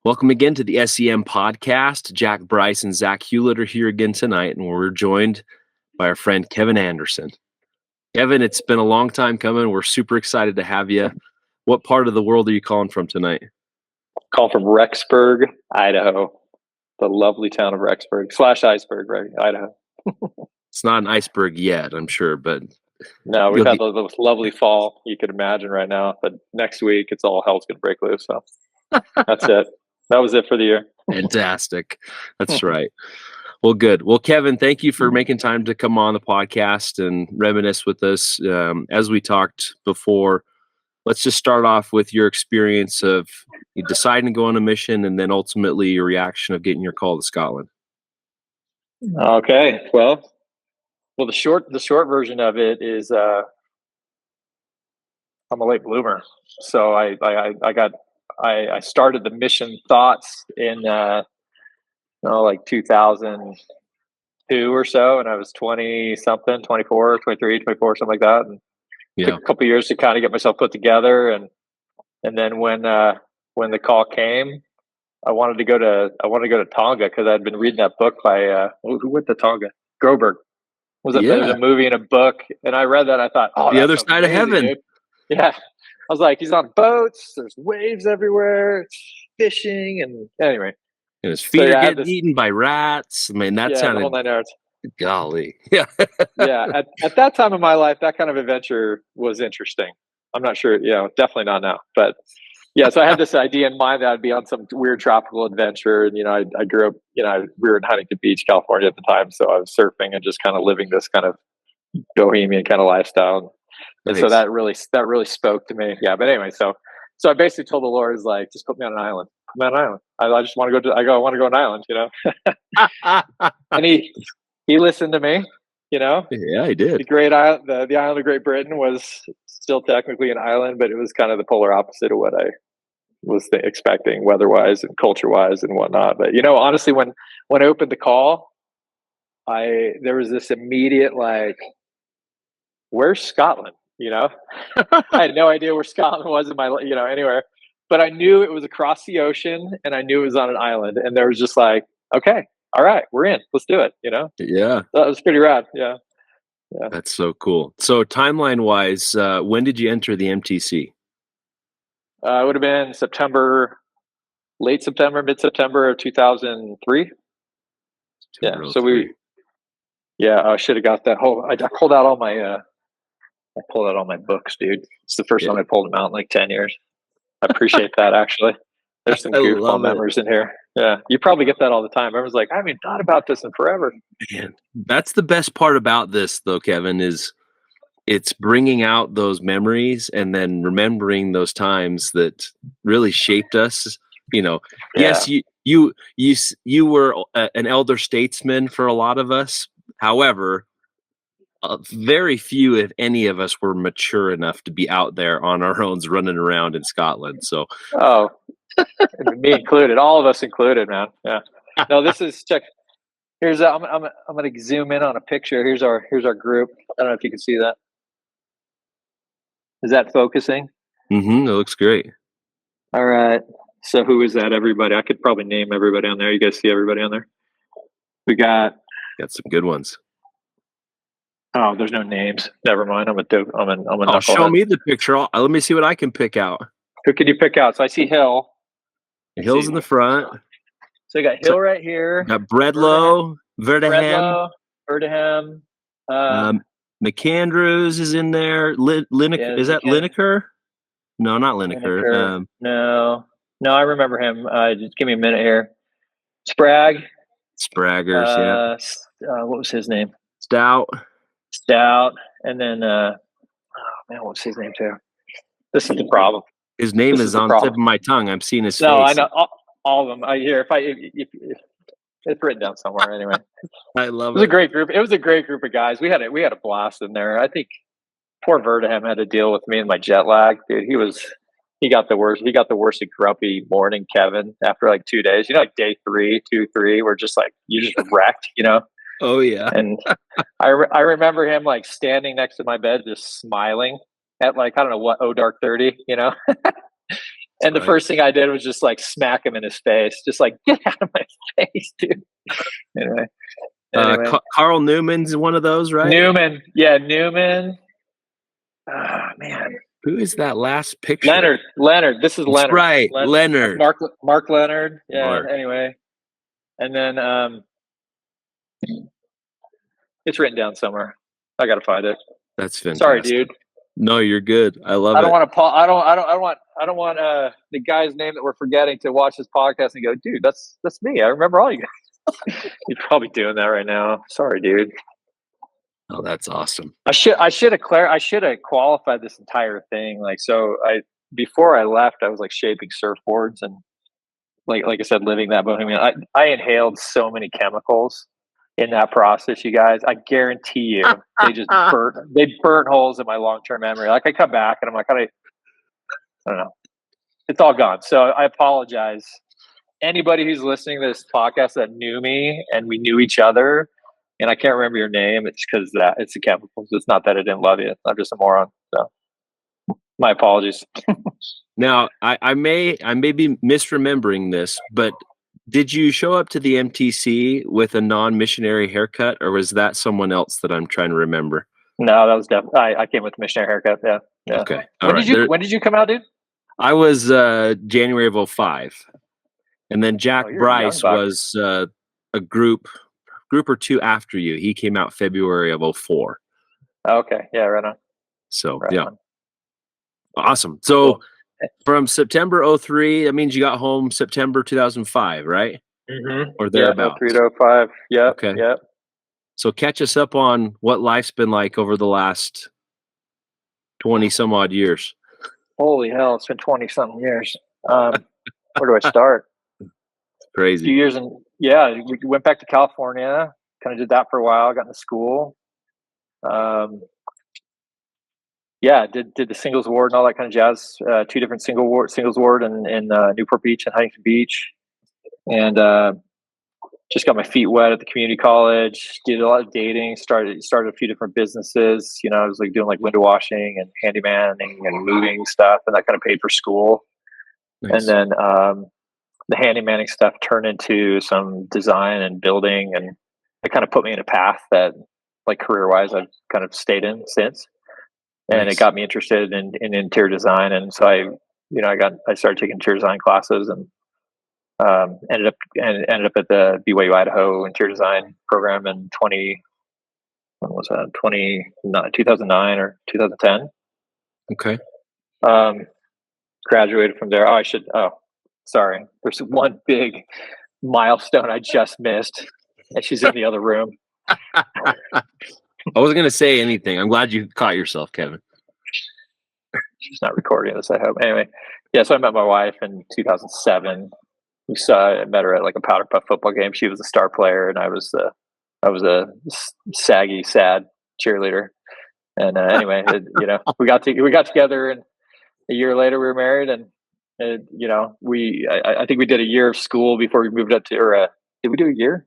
Welcome again to the S.E.M podcast. Jack Bryce and Zach Hewlett are here again tonight, and we're joined by our friend Kevin Anderson. Kevin, it's been a long time coming. We're super excited to have you. What part of the world are you calling from tonight? Calling from Rexburg, Idaho. The lovely town of Rexburg / iceberg, right? Idaho. It's not an iceberg yet, I'm sure, but no, we've had the most lovely fall you could imagine right now. But next week, it's all hell's going to break loose. So that's it. That was it for the year. Fantastic. That's right. Well, good. Well, Kevin, thank you for making time to come on the podcast and reminisce with us. As we talked before, let's just start off with your experience of you deciding to go on a mission and then ultimately your reaction of getting your call to Scotland. Okay. Well, the short version of it is I'm a late bloomer. So I started the mission thoughts in like 2002 or so, and I was 20 something, 24, 23, 24, something like that. And took a couple of years to kind of get myself put together, and then when the call came, I wanted to go to Tonga because I'd been reading that book by who went to Tonga? Groberg. There's a movie and a book, and I read that. I thought, The Other Side of Heaven. Dude. Yeah, I was like, he's on boats. There's waves everywhere, fishing, and anyway. And his feet are getting eaten by rats. I mean, that sounded. The whole 9 yards. Golly, yeah. Yeah, at that time of my life, that kind of adventure was interesting. I'm not sure, definitely not now, but yeah. So I had this idea in mind that I'd be on some weird tropical adventure, and I grew up, we were in Huntington Beach, California at the time, so I was surfing and just kind of living this kind of bohemian kind of lifestyle. And so that really spoke to me. Yeah, but anyway, so I basically told the Lord, is like, just put me on an island. Put me on an island. I just want to go. I want to go on an island, and he listened to me. Yeah, he did. The great island, the island of Great Britain was still technically an island, but it was kind of the polar opposite of what I was expecting, weather-wise and culture-wise and whatnot. But honestly, when I opened the call, there was this immediate like, where's Scotland? I had no idea where Scotland was in my anywhere, but I knew it was across the ocean, and I knew it was on an island, and there was just like, okay, all right, we're in. Let's do it. Yeah, that was pretty rad. Yeah. That's so cool. So timeline-wise, when did you enter the MTC? It would have been late September, mid-September of 2003. Yeah. So I should have got that whole. I pulled out all my. I pulled out all my books, dude. It's the first time I pulled them out in like 10 years. I appreciate that, actually. There's some goofball memories in here. Yeah, you probably get that all the time. Everyone's like, I haven't thought about this in forever. Man, that's the best part about this, though, Kevin, is it's bringing out those memories and then remembering those times that really shaped us. Yes, you were an elder statesman for a lot of us. However, very few, if any of us, were mature enough to be out there on our own, running around in Scotland. So, me included, all of us included, man. Yeah. No, this is check. Here's I'm gonna zoom in on a picture. Here's our group. I don't know if you can see that. Is that focusing? Mm-hmm. It looks great. All right. So who is that? Everybody. I could probably name everybody on there. You guys see everybody on there? We got some good ones. Oh, there's no names. Never mind. I'm a knucklehead. Show me the picture. Let me see what I can pick out. Who can you pick out? So I see Hill. Hill's in the front. So you got Hill right here. Got Bredlow, Verdeham. McAndrews is in there. Lineker. Is that Lineker? No, not Lineker. No, I remember him. Just give me a minute here. Spraggers, yeah. What was his name? Stout, and then what was his name too? This is the problem. His name is on the tip of my tongue. I'm seeing his face. No, I know all of them. If it's written down somewhere anyway. I love it. It was a great group. It was a great group of guys. We had a blast in there. I think poor Verdeham had to deal with me and my jet lag, dude. He got the worst. He got the worst grumpy morning, Kevin. After like 2 days, like day 3, 2, 3, we're just like you just wrecked, Oh yeah. And I remember him like standing next to my bed, just smiling at like I don't know what dark 30, And the first thing I did was just like smack him in his face, just like, get out of my face, dude. Anyway. Carl Newman's one of those, right? Newman. Yeah, Newman. Ah, man. Who is that last picture? Leonard. This is Leonard. Right, Leonard. Mark Leonard. Yeah. Mark. Anyway, and then it's written down somewhere. I gotta find it. That's fantastic. Sorry, dude. No, you're good. I love it. I don't want the guy's name that we're forgetting to watch this podcast and go, dude, that's me. I remember all you guys. He's probably doing that right now. Sorry, dude. Oh, that's awesome. I should have qualified this entire thing. Like, so before I left, I was like shaping surfboards and like I said, living that bohemian. I inhaled so many chemicals in that process, you guys. I guarantee you, they just burnt holes in my long-term memory. Like I come back and I'm like, I don't know. It's all gone. So I apologize. Anybody who's listening to this podcast that knew me and we knew each other, and I can't remember your name, it's because it's the chemicals. It's not that I didn't love you. I'm just a moron. So my apologies. Now, I may be misremembering this, but did you show up to the MTC with a non-missionary haircut, or was that someone else that I'm trying to remember? No, that was definitely I came with a missionary haircut. Yeah. Okay. When did you come out, dude? I was January of 2005, and then Jack Bryce was a group or two after you. He came out February of 2004. Okay. Yeah. Right on. So awesome. So from September 2003, that means you got home September 2005, right? Mm-hmm. Or thereabouts. 2003 to 2005. Yeah. Okay. Yep. So catch us up on what life's been like over the last 20 some odd years. Holy hell, it's been 20 something years. Where do I start? Crazy. A few years, and we went back to California, kind of did that for a while, got into school. Did the singles award and all that kind of jazz. 2 different singles award in Newport Beach and Huntington Beach. And just got my feet wet at the community college, did a lot of dating, started a few different businesses. You know, I was like doing like window washing and handymanning and moving stuff, and that kind of paid for school. Nice. And then the handymanning stuff turned into some design and building, and it kind of put me in a path that, like career-wise, I've kind of stayed in since. And It got me interested in interior design, and so I started taking interior design classes and ended up at the BYU Idaho interior design program in 2009 or 2010. Okay. Graduated from there. Sorry. There's one big milestone I just missed, and she's in the other room. I wasn't going to say anything. I'm glad you caught yourself, Kevin. She's not recording this, I hope. Anyway, so I met my wife in 2007. I met her at like a Powder Puff football game. She was a star player, and I was a saggy, sad cheerleader. And anyway, we got together, and a year later we were married. And I think we did a year of school before we moved up to. Or did we do a year?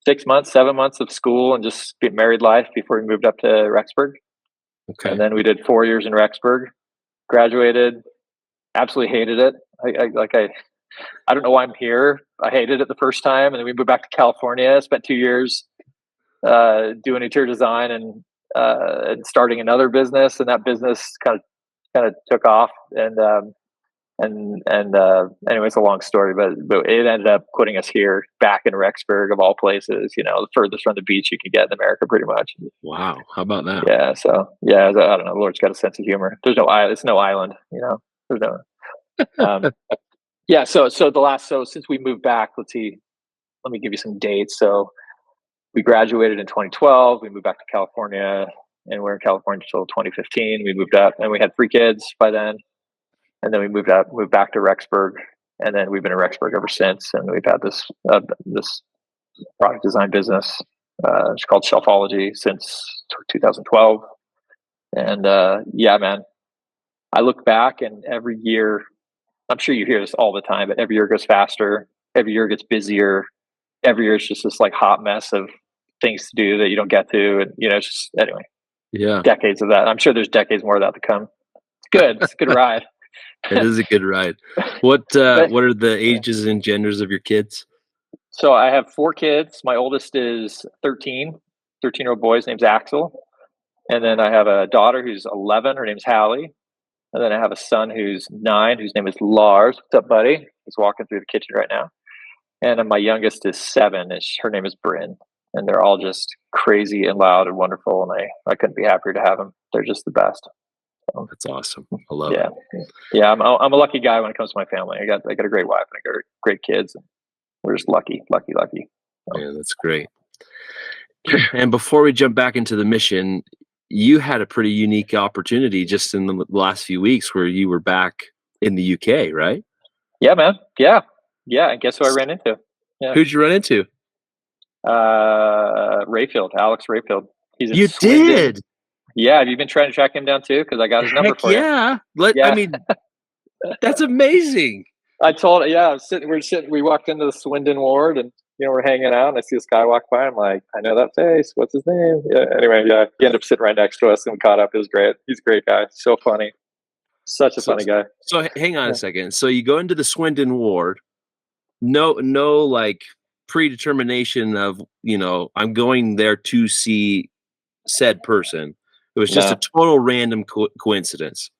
6 months, 7 months of school, and just get married life before we moved up to Rexburg. Okay. And then we did 4 years in Rexburg. Graduated. Absolutely hated it. I don't know why I'm here. I hated it the first time, and then we moved back to California. Spent 2 years doing interior design and starting another business, and that business kind of took off. Anyway, it's a long story, but it ended up putting us here back in Rexburg, of all places. You know, the furthest from the beach you can get in America, pretty much. Wow, how about that? Yeah. So I don't know. The Lord's got a sense of humor. There's no island. It's no island. You know. There's no. So since we moved back, let's see. Let me give you some dates. So we graduated in 2012. We moved back to California, and we're in California until 2015. We moved up, and we had 3 kids by then. And then we moved back to Rexburg, and then we've been in Rexburg ever since. And we've had this product design business. It's called Shelfology since 2012. And man, I look back, and every year, I'm sure you hear this all the time, but every year goes faster. Every year gets busier. Every year it's just this like hot mess of things to do that you don't get to, and it's just anyway. Yeah, decades of that. I'm sure there's decades more of that to come. It's good. It's a good ride. It is a good ride. What But are the yeah. ages and genders of your kids? So I have 4 kids. My oldest is 13, 13-year-old boy. His name's Axel. And then I have a daughter who's 11. Her name's Hallie. And then I have a son who's 9, whose name is Lars. What's up, buddy? He's walking through the kitchen right now. And then my youngest is 7, and her name is Bryn. And they're all just crazy and loud and wonderful. And I couldn't be happier to have them. They're just the best. So, That's awesome. I love yeah, it. yeah. I'm a lucky guy when it comes to my family. I got a great wife and I got great kids. And we're just lucky, lucky, lucky. So, Man, that's great. And before we jump back into the mission, you had a pretty unique opportunity just in the last few weeks where you were back in the UK, right? yeah, man. Yeah, yeah. And guess who I ran into? Yeah, Who'd you run into? Rayfield, Alex Rayfield. He's in You Swindon. did. Yeah, have you been trying to track him down too? Because I got his number Heck for you. yeah. I Yeah, mean, that's amazing. I told. Yeah, we're sitting. We walked into the Swindon ward, and we're hanging out. And I see this guy walk by. I'm like, I know that face. What's his name? Yeah. Anyway, yeah, he ended up sitting right next to us, and we caught up. It was great. He's a great guy. So funny. Such a So, funny guy. hang on Yeah. a second. So you go into the Swindon ward. No, like predetermination of I'm going there to see said person. It was just a No. total random coincidence.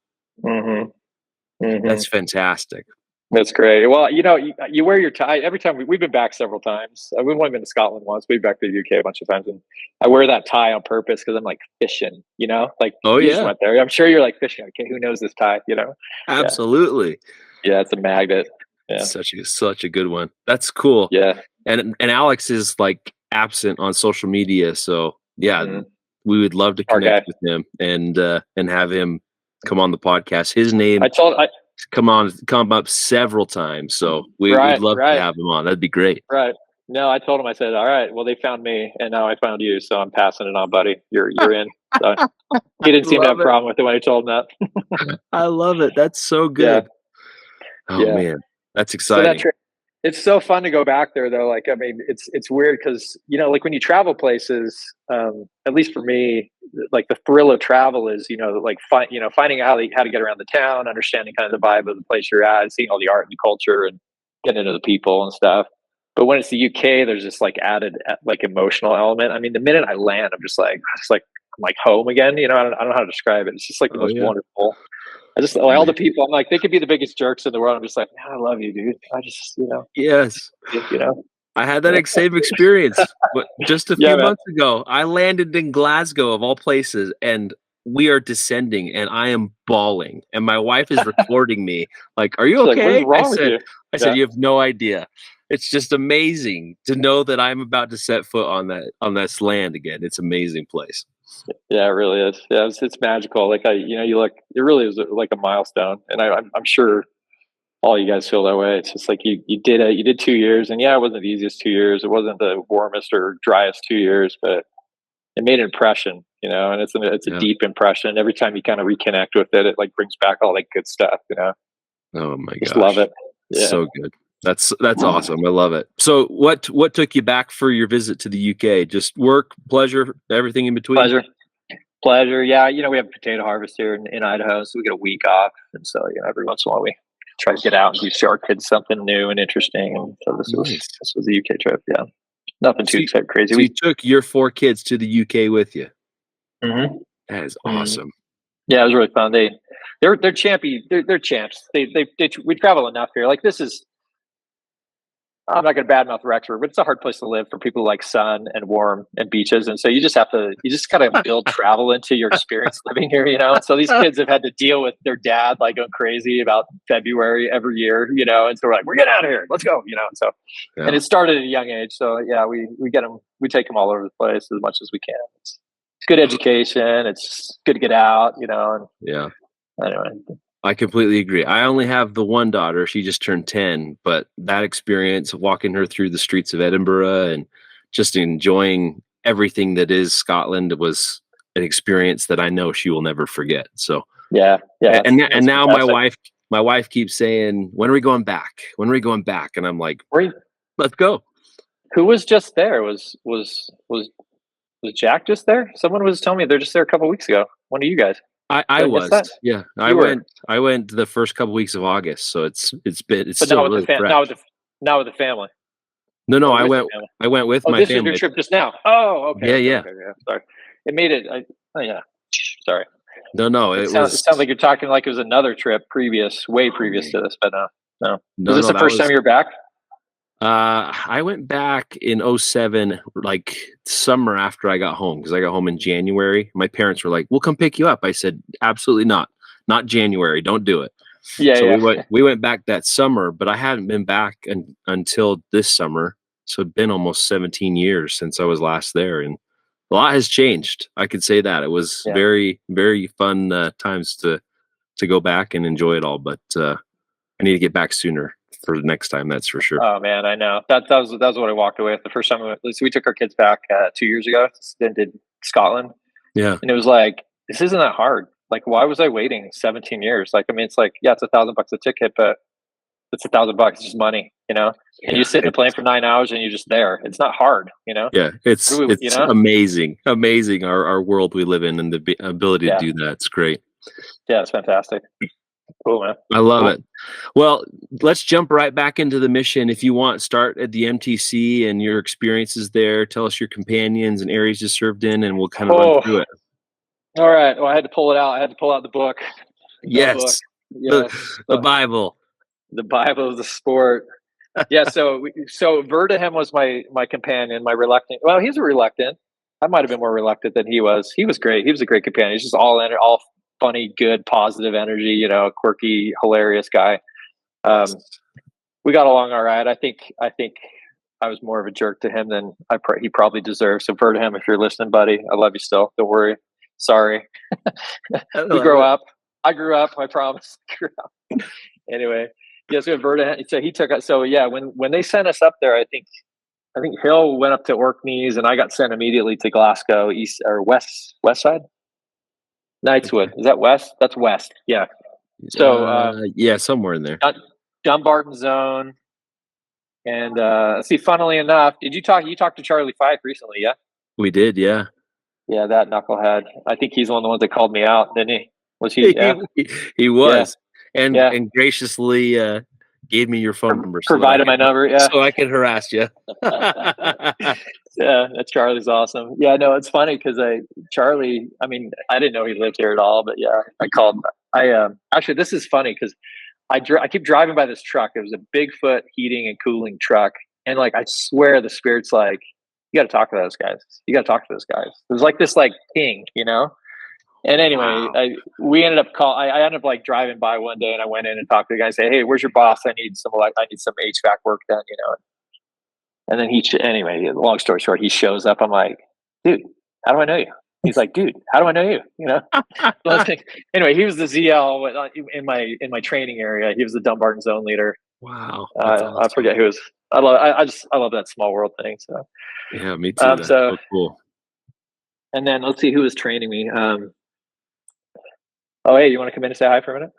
Mm-hmm. Mm-hmm. That's fantastic. That's great. Well, you wear your tie every time. We've been back several times. We've only been to Scotland once. We've been back to the UK a bunch of times, and I wear that tie on purpose because I'm like fishing. Like Oh you just yeah, went there. I'm sure you're like fishing. Okay, who knows this tie? Yeah, absolutely. yeah. It's a magnet. Yeah, Such a good one. That's cool. yeah. And Alex is like absent on social media, so yeah, Mm-hmm. we would love to Our connect guy. with him and have him come on the podcast. His name I told. come up several times, so we'd Right, love to right, have him on. That'd be great. right. No, I told him. I said, "All right. Well, they found me, and now I found you. So I'm passing it on, buddy. You're in." So he didn't seem to have Love a problem with it when I told him that. I love it. That's so Yeah, good. Oh yeah. man, that's So exciting. it's so fun to go back there though. Like, I mean, it's weird because like when you travel places, at least for me, like the thrill of travel is like finding out how to get around the town, understanding kind of the vibe of the place you're at, seeing all the art and culture, and getting into the people and stuff. But when it's the UK, there's this like added like emotional element. I mean, the minute I land, I'm like home again. I don't know how to describe it. It's just like the Oh most yeah, wonderful. I just like all the people. I'm like, they could be the biggest jerks in the world. I'm just like, man, I love you, dude. I just, yes. you know, I had that same experience, but just a yeah, few man. months ago, I landed in Glasgow of all places, and we are descending, and I am bawling, and my wife is recording me. Like, "Are you She's like, what is okay?" wrong with you? "I said Yeah, you have no idea. It's just amazing to know that I'm about to set foot on this land again. It's an amazing place." yeah, it really is. Yeah, it's magical. Like you look, it really is like a milestone, and I'm sure all you guys feel that way. It's just like you did 2 years, and yeah, it wasn't the easiest 2 years. It wasn't the warmest or driest 2 years, but it made an impression, and it's a Yeah. deep impression. Every time you kind of reconnect with it, it like brings back all that good stuff. Oh my Just love gosh, it. Yeah. so good. That's awesome. I love it. So, what took you back for your visit to the UK? Just work, pleasure, everything in between. Pleasure. Pleasure. Yeah, we have potato harvest here in Idaho, so we get a week off, and so every once in a while we try to get out and show our kids something new and interesting. And so Nice. this was the UK trip. Yeah, nothing too crazy. So you took your 4 kids to the UK with you. Mhm. That is Mhm. awesome. Yeah, it was really fun. They're champion. They're champs. We travel enough here. Like this is. I'm not going to badmouth Rexburg, but it's a hard place to live for people who like sun and warm and beaches. And so you just gotta build travel into your experience living here. And so these kids have had to deal with their dad like going crazy about February every year. And so we're like, we're getting out of here, let's go. And so, Yeah. and it started at a young age. So yeah, we get them, we take them all over the place as much as we can. It's good education. It's good to get out, and Yeah. anyway. I completely agree. I only have the one daughter. She just turned 10, but that experience walking her through the streets of Edinburgh and just enjoying everything that is Scotland was an experience that I know she will never forget. So Yeah. and That's now fantastic. my wife keeps saying, "When are we going back? When are we going back?" And I'm like, Were "Let's go." Who was just there? Was Jack just there? Someone was telling me they're just there a couple weeks ago. One of you guys. I But it's was, not. yeah. You were, I went the first couple weeks of August, so it's but still really fresh. not with the family. No, Or with the family. I went with Oh, my this was your family. trip just now. Oh, Yeah, yeah. yeah. Sorry, it made it. Oh, yeah. Sorry. No, It it sounds. It was sounds like you're talking like it was another trip way previous to this. But no. Was this no, the that first time was you were back? I went back in '07, like summer after I got home, because I got home in January. My parents were like, "We'll come pick you up." I said, "Absolutely not. Not January. Don't do it." Yeah, So yeah. we went back that summer, but I hadn't been back until this summer. So it'd been almost 17 years since I was last there, and a lot has changed. I could say that. It was Yeah. very, very fun times to go back and enjoy it all, but I need to get back sooner for the next time, that's for sure. Oh man, I know that was what I walked away with the first time we went. So we took our kids back 2 years ago. Then did Scotland, Yeah. and it was like, this isn't that hard. Like, why was I waiting 17 years? Like, I mean, it's like, yeah, it's $1,000 a ticket, but it's $1,000. It's just money, you know. And you Yeah. sit in a plane for 9 hours and you're just there. It's not hard, you know. Yeah. It's You know. amazing. Amazing our world we live in, and the ability to Yeah, do that. It's great. yeah, it's fantastic. Cool, man. I love Cool. it. Well, let's jump right back into the mission. If you want, start at the MTC and your experiences there. Tell us your companions and areas you served in, and we'll kind of run through it. All right. Well, I had to pull it out. I had to pull out the book. Yes. Yes. The Bible. The Bible of the sport. Yeah. So Verdahem was my companion, my reluctant. Well, he's a reluctant. I might have been more reluctant than he was. He was great. He was a great companion. He's just all funny, good, positive energy. You know, quirky, hilarious guy. We got along all right. I think I was more of a jerk to him than he probably deserved. So Verdahem, if you're listening, buddy, I love you still. Don't worry. Sorry. We grow up. I grew up. I promise. Anyway, yeah. So Verdahem. So he took us. So yeah, when they sent us up there, I think Hill went up to Orkneys, and I got sent immediately to Glasgow, east or west side. Knightswood. Is that west? That's west. Yeah. So yeah, somewhere in there. Dumbarton Zone. And see, funnily enough, you talked to Charlie Fife recently? Yeah, We did, yeah. yeah, that knucklehead. I think he's one of the ones that called me out, didn't he? Was he? Yeah, He was, and yeah. and graciously gave me your phone number, Provided my number. Yeah, so I could harass you. yeah, that Charlie's awesome. Yeah, no, it's funny because Charlie. I mean, I didn't know he lived here at all, but yeah, I called. Actually, this is funny because I keep driving by this truck. It was a Bigfoot heating and cooling truck, and like I swear the spirit's like, you got to talk to those guys. You got to talk to those guys. It was like this like king, you know. And anyway, Wow. I ended up like driving by one day, and I went in and talked to the guy and say, "Hey, where's your boss? I need some HVAC work done," you know. And then anyway, long story short, he shows up. I'm like, "Dude, how do I know you?" He's like, "Dude, how do I know you?" You know. Anyway, he was the ZL in my training area. He was the Dumbarton Zone leader. Wow. Awesome. I forget who was. I love that small world thing. So yeah, me too. That's so cool. And then let's see who was training me. Oh, hey, you want to come in and say hi for a minute?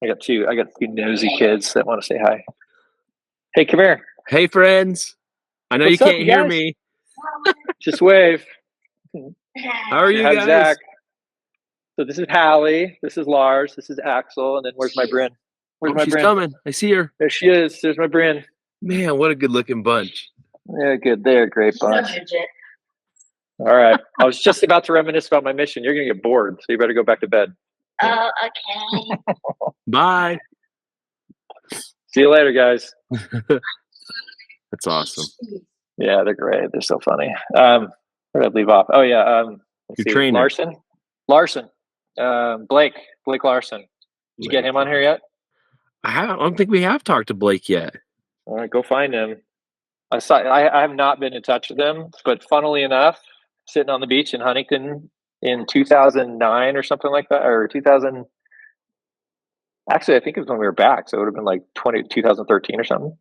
I got two nosy kids that want to say hi. Hey, come here. Hey, friends. I know What's you up, can't you hear guys? me. Just wave. How are you guys? Zach. So this is Hallie. This is Lars. This is Axel. And then where's my Bryn? She's coming. I see her. There she is. There's my Bryn. Man, what a good looking bunch. Yeah, good. They're a great bunch. All right. I was just about to reminisce about my mission. You're going to get bored, so you better go back to bed. Oh, okay. Bye. See you later, guys. That's awesome. Yeah, they're great. They're so funny. Where did I leave off? Oh yeah. Your trainer. Larson. Blake Larson. Did you get him on here yet? I don't think we have talked to Blake yet. All right, go find him. I have not been in touch with him, but funnily enough, sitting on the beach in Huntington in 2009 or something like that, or 2000. Actually, I think it was when we were back, so it would have been like 2013 or something.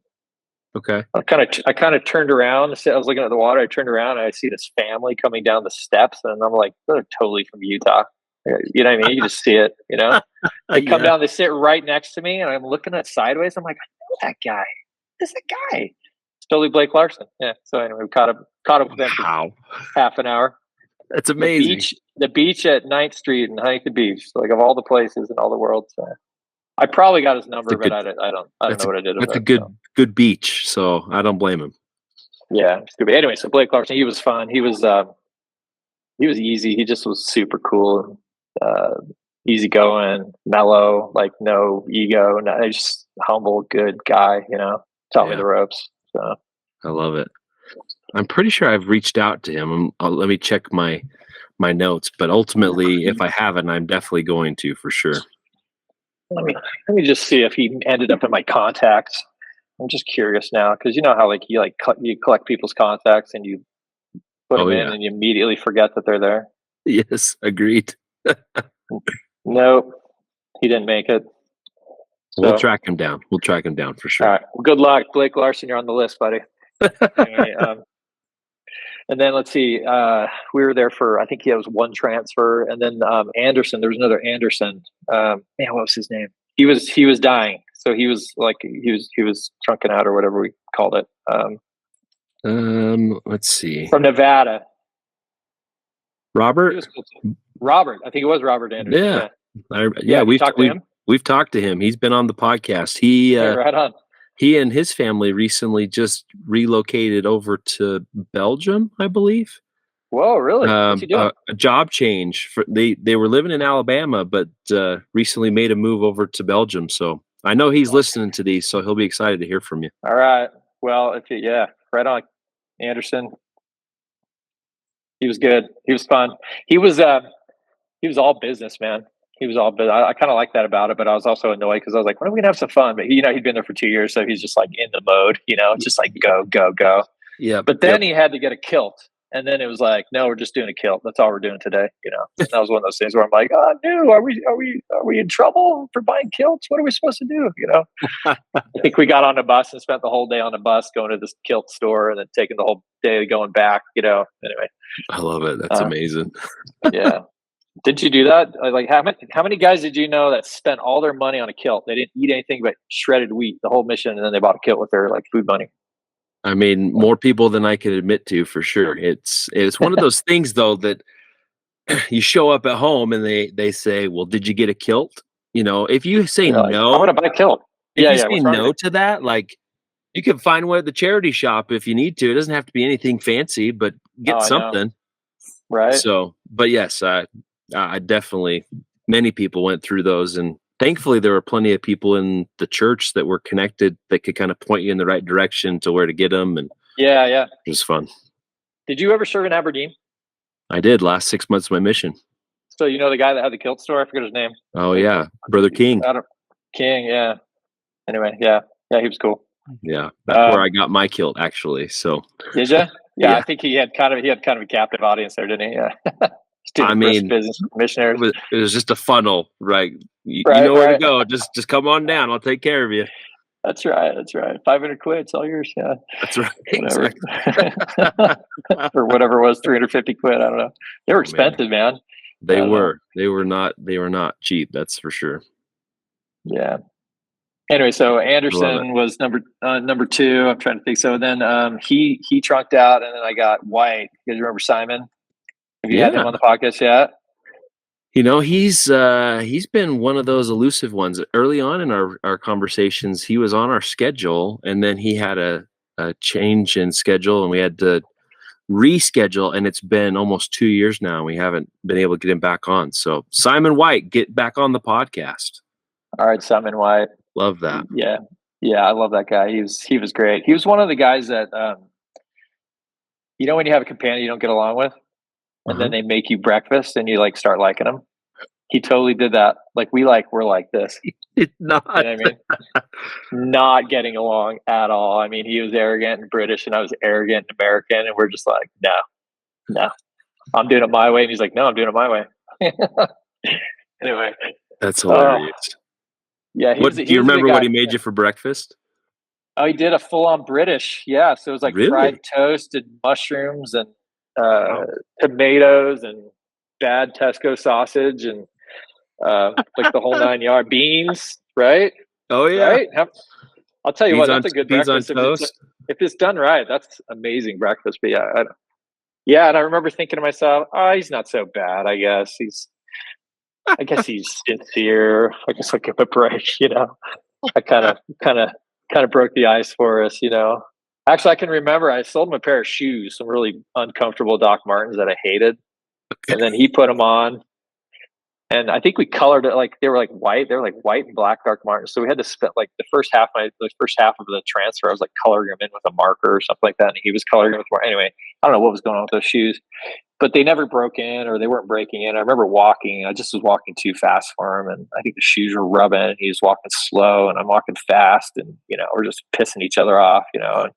Okay. I kind of turned around. I was looking at the water. I turned around and I see this family coming down the steps, and I'm like, they're totally from Utah. You know what I mean? You just see it. You know, they come down. They sit right next to me, and I'm looking at sideways. I'm like, I know that guy. This is the guy. It's totally Blake Larson. Yeah. So anyway, we caught up with them for half an hour. That's amazing. The beach at 9th Street in Huntington Beach, like of all the places in all the world. So I probably got his number, but I don't know what I did with That's a it. good beach. So I don't blame him. Yeah, stupid. Anyway, so Blake Larson, he was fun. He was easy. He just was super cool, easygoing, mellow, like no ego, just humble, good guy. Taught me the ropes. So I love it. I'm pretty sure I've reached out to him. Let me check my notes, but ultimately, if I haven't, I'm definitely going to for sure. Let me just see if he ended up in my contacts. I'm just curious now because you know how like you collect people's contacts and you put them in and you immediately forget that they're there. Yes, agreed. Nope, he didn't make it. We'll track him down. We'll track him down for sure. All right. Well, good luck, Blake Larson. You're on the list, buddy. Anyway, and then let's see. We were there for I think he was one transfer, and then Anderson. There was another Anderson. Man, what was his name? He was dying, so he was trunking out or whatever we called it. Let's see. From Nevada. Robert. Robert. I think it was Robert Anderson. Yeah. We've talked to him. We've talked to him. He's been on the podcast. Right on. He and his family recently just relocated over to Belgium, I believe. Whoa, really? What's he doing? A job change. They were living in Alabama, but recently made a move over to Belgium. So I know he's listening to these, so he'll be excited to hear from you. All right. Well, right on, Anderson. He was good. He was fun. He was all business, man. He was all business. I kind of like that about it, but I was also annoyed because I was like, when are we gonna have some fun? But he'd been there for 2 years, so he's just like in the mode, just like go, go, go. Yeah. But then he had to get a kilt. And then it was like, no, we're just doing a kilt. That's all we're doing today. And that was one of those things where I'm like, oh, no, are we in trouble for buying kilts? What are we supposed to do? I think we got on the bus and spent the whole day on the bus going to this kilt store and then taking the whole day going back. Anyway, I love it. That's amazing. Yeah. Did you do that? Like, how many guys did you know that spent all their money on a kilt? They didn't eat anything but shredded wheat the whole mission, and then they bought a kilt with their like food money. I mean, more people than I could admit to, for sure. It's one of those things, though, that you show up at home and they say, "Well, did you get a kilt?" If you say no, I'm gonna buy a kilt. If you say no to that, like you can find one at the charity shop if you need to. It doesn't have to be anything fancy, but get something. Right. So, but yes, I definitely, many people went through those, and thankfully there were plenty of people in the church that were connected that could kind of point you in the right direction to where to get them. And yeah, it was fun. Did you ever serve in Aberdeen? I did. Last 6 months of my mission. So the guy that had the kilt store? I forget his name. Oh yeah, Brother King. King, yeah. Anyway, yeah, he was cool. Yeah, that's where I got my kilt, actually. So did you? Yeah, I think he had kind of a captive audience there, didn't he? Yeah. I mean, business missionaries. It was just a funnel, right? You know where to go. Just come on down. I'll take care of you. That's right. 500 quid. It's all yours. Yeah. That's right. Exactly. Or whatever it was, 350 quid. I don't know. They were expensive, man. They were. They were not cheap. That's for sure. Yeah. Anyway, so Anderson was number 2. I'm trying to think. So then he trunked out, and then I got White. You guys remember Simon? Have you had him on the podcast yet? He's been one of those elusive ones. Early on in our conversations, he was on our schedule, and then he had a change in schedule, and we had to reschedule, and it's been almost 2 years now. We haven't been able to get him back on. So Simon White, get back on the podcast. All right, Simon White. Love that. Yeah, I love that guy. He was great. He was one of the guys that when you have a companion you don't get along with, and then they make you breakfast and you like start liking them. He totally did that. Like we're like this. It's not. You know what I mean? Not getting along at all. I mean, he was arrogant and British, and I was arrogant and American, and we're just like, no, I'm doing it my way, and he's like, no, I'm doing it my way. Anyway, that's hilarious. Yeah. Do you remember what he made you for breakfast? Oh, he did a full-on British. Yeah, so it was like fried toast and mushrooms and tomatoes and bad Tesco sausage and like the whole 9 yards. Beans, right? Oh yeah. Right? I'll tell you what, that's a good beans breakfast. On toast. If it's done right, that's amazing breakfast. But yeah, Yeah, and I remember thinking to myself, "Oh, he's not so bad. I guess he's sincere. I guess I'll give him a break." I kind of broke the ice for us. Actually, I can remember I sold him a pair of shoes, some really uncomfortable Doc Martens that I hated, and then he put them on. And I think we colored it like they were like white. They were like white and black Doc Martens. So we had to spend like the first half of the transfer. I was like coloring them in with a marker or something like that, and he was coloring them with more. Anyway, I don't know what was going on with those shoes, but they never broke in or they weren't breaking in. I remember walking. I just was walking too fast for him, and I think the shoes were rubbing. And he was walking slow, and I'm walking fast, and we're just pissing each other off. Yeah.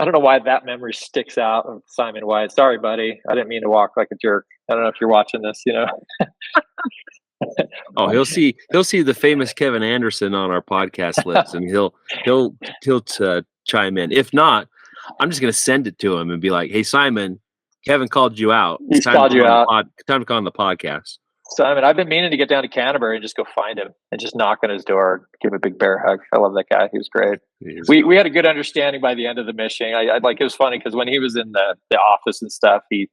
I don't know why that memory sticks out of Simon White. Sorry, buddy. I didn't mean to walk like a jerk. I don't know if you're watching this, Oh, he'll see the famous Kevin Anderson on our podcast list, and he'll chime in. If not, I'm just going to send it to him and be like, "Hey, Simon, Kevin called you out. He's called you out. Time to call on the podcast." Simon, I've been meaning to get down to Canterbury and just go find him and just knock on his door, give him a big bear hug. I love that guy. He was great. We had a good understanding by the end of the mission. I like, it was funny because when he was in the office and stuff, he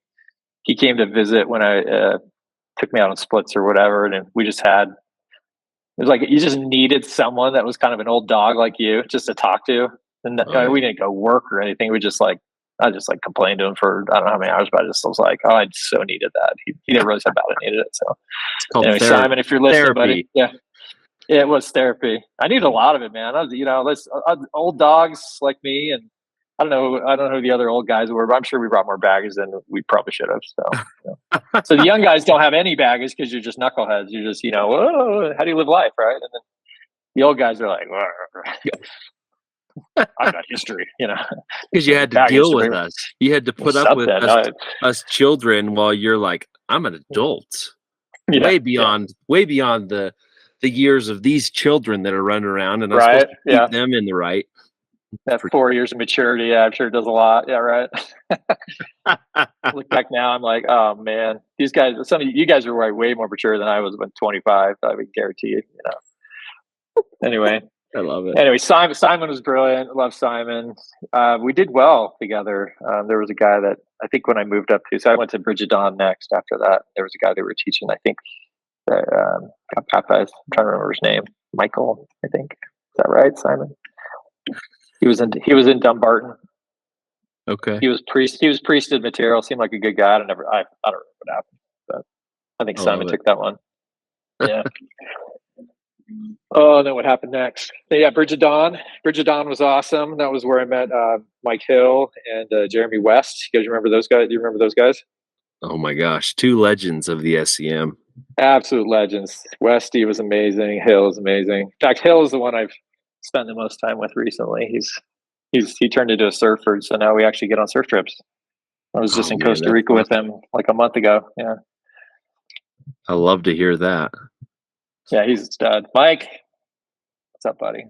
came to visit when I took me out on splits or whatever, and we just had, it was like you just needed someone that was kind of an old dog like you just to talk to, and we didn't go work or anything. I just like complained to him for I don't know how many hours, but I was like, oh, I so needed that. He didn't realize how bad I needed it. So it's called anyway, Simon, if you're listening, therapy. buddy, yeah, it was therapy. I needed a lot of it, man. Old dogs like me, and I don't know who the other old guys were, but I'm sure we brought more baggage than we probably should have. So, so the young guys don't have any baggage because you're just knuckleheads. You're just, whoa, how do you live life, right? And then the old guys are like, I've got history, because you had to deal with us. You had to put up with us children while you're like, I'm an adult. Yeah, way beyond the years of these children that are running around, and I'm supposed to keep them in the right. That 4 years of maturity, I'm sure it does a lot. Yeah, right. Look back now, I'm like, oh man, these guys. Some of you guys are way more mature than I was when 25. I would guarantee you. Anyway. I love it. Anyway, Simon was brilliant. I love Simon. We did well together. There was a guy that I think when I moved up to, so I went to Bridget Dawn next after that. There was a guy they were teaching, I think, I'm trying to remember his name. Michael, I think. Is that right, Simon? He was in Dumbarton. Okay. He was priested material. Seemed like a good guy. I don't know what happened, but I think Simon took that one. Yeah. Oh, and then what happened next? Yeah, Bridget Dawn. Bridget Dawn was awesome. That was where I met Mike Hill and Jeremy West. You guys remember those guys? Do you remember those guys? Oh my gosh, two legends of the S.E.M. Absolute legends. Westy was amazing. Hill is amazing. In fact, Hill is the one I've spent the most time with recently. He turned into a surfer, so now we actually get on surf trips. I was just in Costa Rica with him like a month ago. Yeah. I love to hear that. Yeah, he's a stud. Mike, what's up, buddy?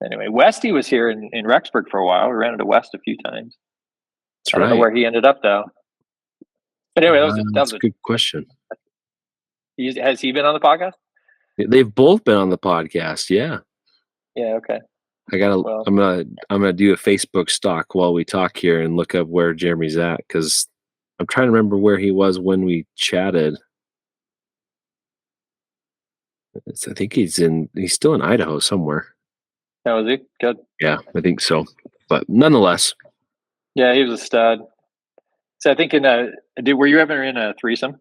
Anyway, Westy was here in Rexburg for a while. We ran into West a few times. I don't know where he ended up, though. But anyway, that was a good question. Has he been on the podcast? They've both been on the podcast. Yeah. Yeah. Okay. I'm gonna do a Facebook stalk while we talk here and look up where Jeremy's at, because I'm trying to remember where he was when we chatted. I think he's still in Idaho somewhere. Oh, is he? Good. Yeah, I think so. But nonetheless. Yeah, he was a stud. So I think were you ever in a threesome?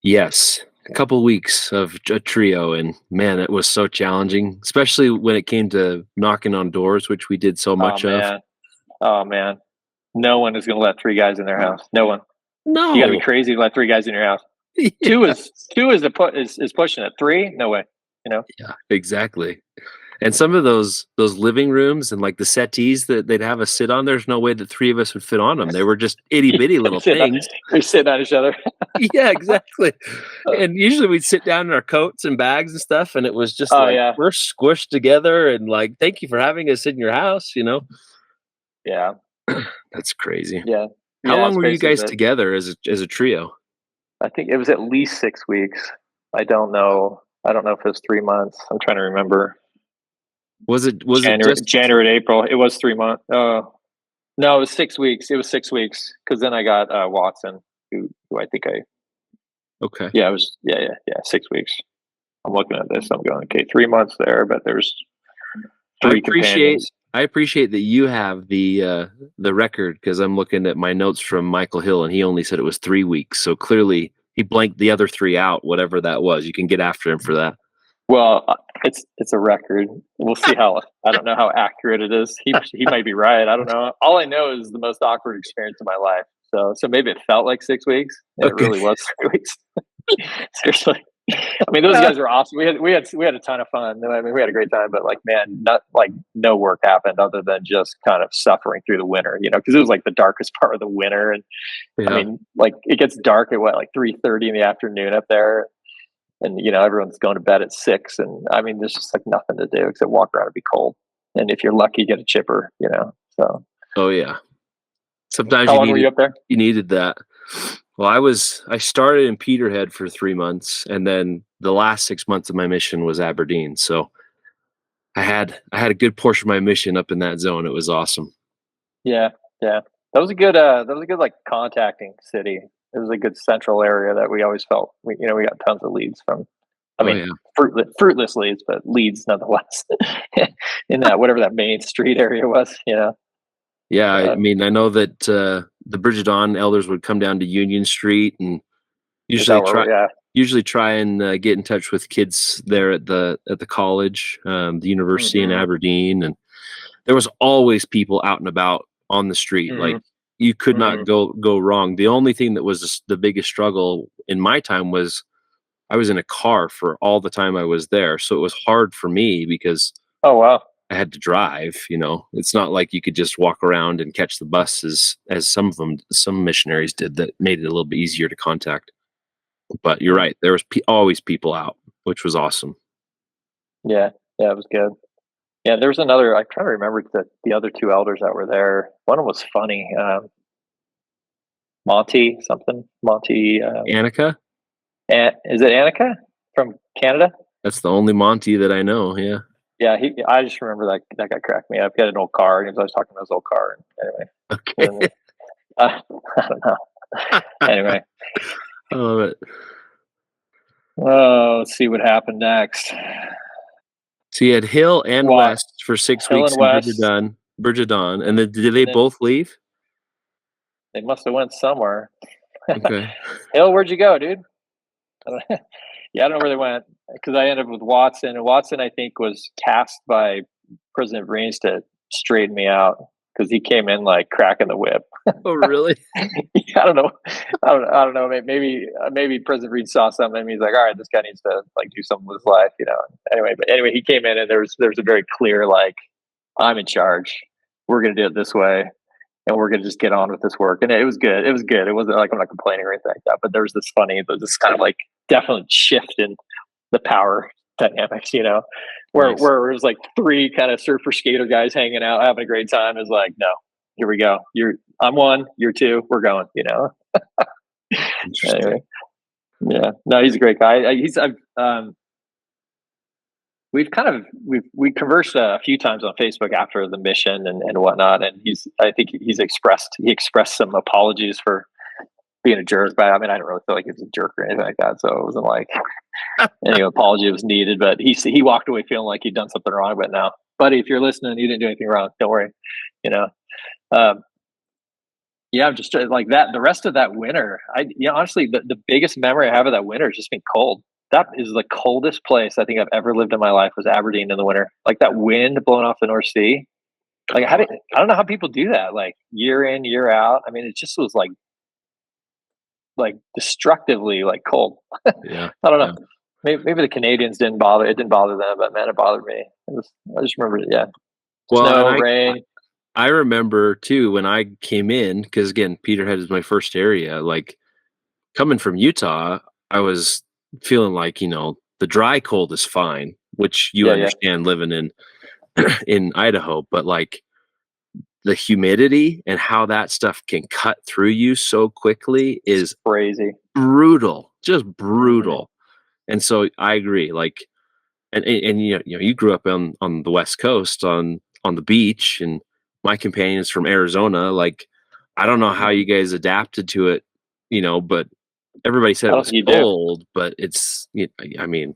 Yes. A couple weeks of a trio, and man, it was so challenging, especially when it came to knocking on doors, which we did so much of. Oh man. No one is going to let three guys in their house. No one. No. You got to be crazy to let three guys in your house. Yeah. Two is pushing it. Three, no way. Yeah, exactly. And some of those living rooms and like the settees that they'd have us sit on, there's no way that three of us would fit on them. They were just itty bitty little things. We're sitting on each other. Yeah, exactly. And usually we'd sit down in our coats and bags and stuff, and it was just we're squished together and like, thank you for having us in your house. Yeah, that's crazy. Yeah. How long were you guys together as a trio? I think it was at least 6 weeks. I don't know if it was 3 months. I'm trying to remember. Was it January, just January to April. It was 3 months. No, it was 6 weeks. It was 6 weeks because then I got Watson, who I think I okay? yeah, it was yeah 6 weeks. I'm looking at this. I'm going okay, 3 months there, but there's I three appreciate companions. I appreciate that you have the record because I'm looking at my notes from Michael Hill and he only said it was 3 weeks. So clearly he blanked the other three out, whatever that was. You can get after him for that. Well, it's a record. We'll see how I don't know how accurate it is. He might be right. I don't know. All I know is the most awkward experience of my life. So maybe it felt like 6 weeks, and it Okay. really was 3 weeks. Seriously. I mean, those guys were awesome. We had a ton of fun. I mean, we had a great time. But like, man, not like no work happened other than just kind of suffering through the winter. Because it was like the darkest part of the winter, and I Yeah. mean, like it gets dark at like 3:30 in the afternoon up there, and everyone's going to bed at 6, and I mean, there's just like nothing to do except walk around and be cold. And if you're lucky, get a chipper. So Oh yeah. Sometimes how long were you up there? you needed that. Well, I started in Peterhead for 3 months, and then the last 6 months of my mission was Aberdeen. So I had a good portion of my mission up in that zone. It was awesome. Yeah. That was a good like contacting city. It was a good central area that we always felt we got tons of leads from. I mean, fruitless leads, but leads nonetheless. In that whatever that main street area was. Yeah, I mean, I know that the Bridge of Dawn elders would come down to Union Street and usually try and get in touch with kids there at the college, the university in Aberdeen, and there was always people out and about on the street. Like you could not go wrong. The only thing that was the biggest struggle in my time was I was in a car for all the time I was there, so it was hard for me because oh wow, I had to drive. It's not like you could just walk around and catch the buses as some missionaries did. That made it a little bit easier to contact. But you're right, there was always people out, which was awesome. Yeah, it was good. Yeah, there was another. I'm trying to remember the other two elders that were there. One of them was funny. Monty something. Monty. Annika? Is it Annika from Canada? That's the only Monty that I know. Yeah. Yeah, I just remember that guy cracked me up. He had an old car, and he was always talking about his old car. And anyway, Okay. I don't know. Anyway, I love it. Oh, let's see what happened next. So you had Hill and West for 6 Hill weeks and West. Bridge of Dawn, and then did they both leave? They must have went somewhere. Okay. Hill, where'd you go, dude? Yeah, I don't know where they went because I ended up with Watson, and Watson I think was tasked by President Reams to straighten me out because he came in like cracking the whip. Oh, really? I don't know. I don't know. Maybe President Reed saw something and he's like, all right, this guy needs to like do something with his life, Anyway, he came in and there's a very clear like, I'm in charge. We're gonna do it this way, and we're gonna just get on with this work. And it was good. It wasn't like I'm not complaining or anything like that. But there was this this kind of like definite shift in the power dynamics, where Nice. where it was like three kind of surfer skater guys hanging out, having a great time. Is like, no, here we go. I'm one, you're two, we're going. Interesting. Anyway, yeah, no, he's a great guy. We've conversed a few times on Facebook after the mission and whatnot, and I think he expressed some apologies for being a jerk, but I mean, I didn't really feel like he was a jerk or anything like that, so it wasn't like any apology was needed. But he walked away feeling like he'd done something wrong. But now, buddy, if you're listening, you didn't do anything wrong. Don't worry. Yeah, just like that. The rest of that winter, honestly, the biggest memory I have of that winter is just being cold. That is the coldest place I think I've ever lived in my life was Aberdeen in the winter. Like that wind blowing off the North Sea. Like I don't know how people do that. Like year in, year out. I mean, it just was like destructively like cold. Yeah. I don't know. Yeah. Maybe the Canadians didn't bother. It didn't bother them, but man, it bothered me. I just remember it. Yeah. Well, snow, rain. I remember too when I came in, because again, Peterhead is my first area. Like coming from Utah, I was feeling like the dry cold is fine, which you understand living in Idaho, but like the humidity and how that stuff can cut through you so quickly is crazy, brutal, just brutal. And so I agree. Like And you grew up on the West Coast on the beach, and my companion is from Arizona. Like, I don't know how you guys adapted to it, but everybody said I it don't was think you do. cold, but I mean,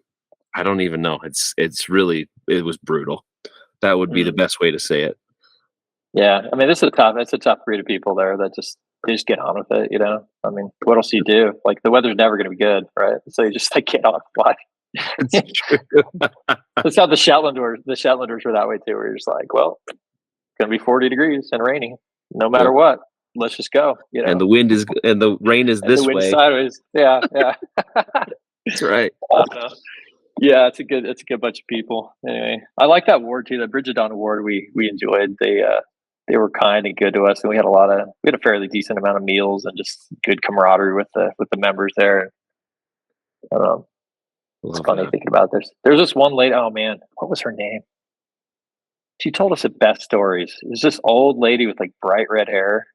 I don't even know. It was brutal. That would be the best way to say it. Yeah, I mean, it's a tough breed of people there that they just get on with it, you know. I mean, what else do you do? Like, the weather's never going to be good, right? So you just like get on with life. It's true. That's how the Shetlanders were that way too. Where you're just like, well, it's going to be 40 degrees and raining, no matter Yep. what. Let's just go, you know. And the rain is And the this wind way. sideways. Yeah, yeah. That's right. Yeah, it's a good bunch of people. Anyway, I like that award too. The Bridget Dawn Award we enjoyed. They were kind and good to us, and we had a fairly decent amount of meals and just good camaraderie with the members there. I don't know. It's Love funny that. thinking about this. There's this one lady. Oh man, what was her name? She told us the best stories. It was this old lady with like bright red hair.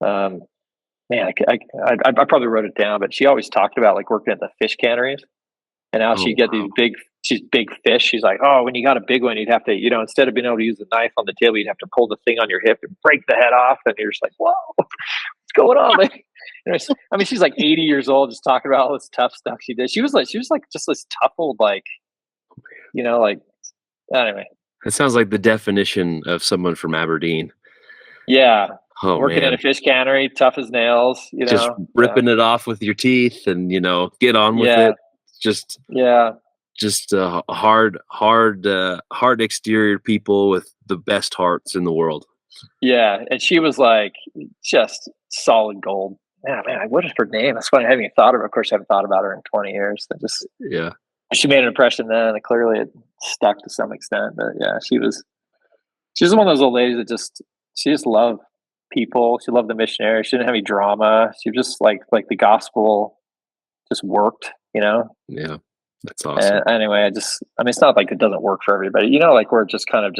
Man, I probably wrote it down, but she always talked about like working at the fish canneries and how she'd get these big fish. She's like, oh, when you got a big one, you'd have to, instead of being able to use the knife on the table, you'd have to pull the thing on your hip and break the head off. And you're just like, whoa, what's going on? Like, I mean, she's like 80 years old, just talking about all this tough stuff she did. She was like just this tough old, like, like, anyway. It sounds like the definition of someone from Aberdeen. Yeah. Oh, Working in a fish cannery, tough as nails, just ripping it off with your teeth and, get on with it. Just hard exterior people with the best hearts in the world. Yeah. And she was like just solid gold. Yeah, man, what is her name? That's funny. I haven't even thought of her. Of course, I haven't thought about her in 20 years. She made an impression then, and clearly it stuck to some extent. But yeah, she's one of those old ladies that she just loved people. She loved the missionary. She didn't have any drama. She was just like the gospel just worked, Yeah, that's awesome. And anyway, it's not like it doesn't work for everybody, like we're just kind of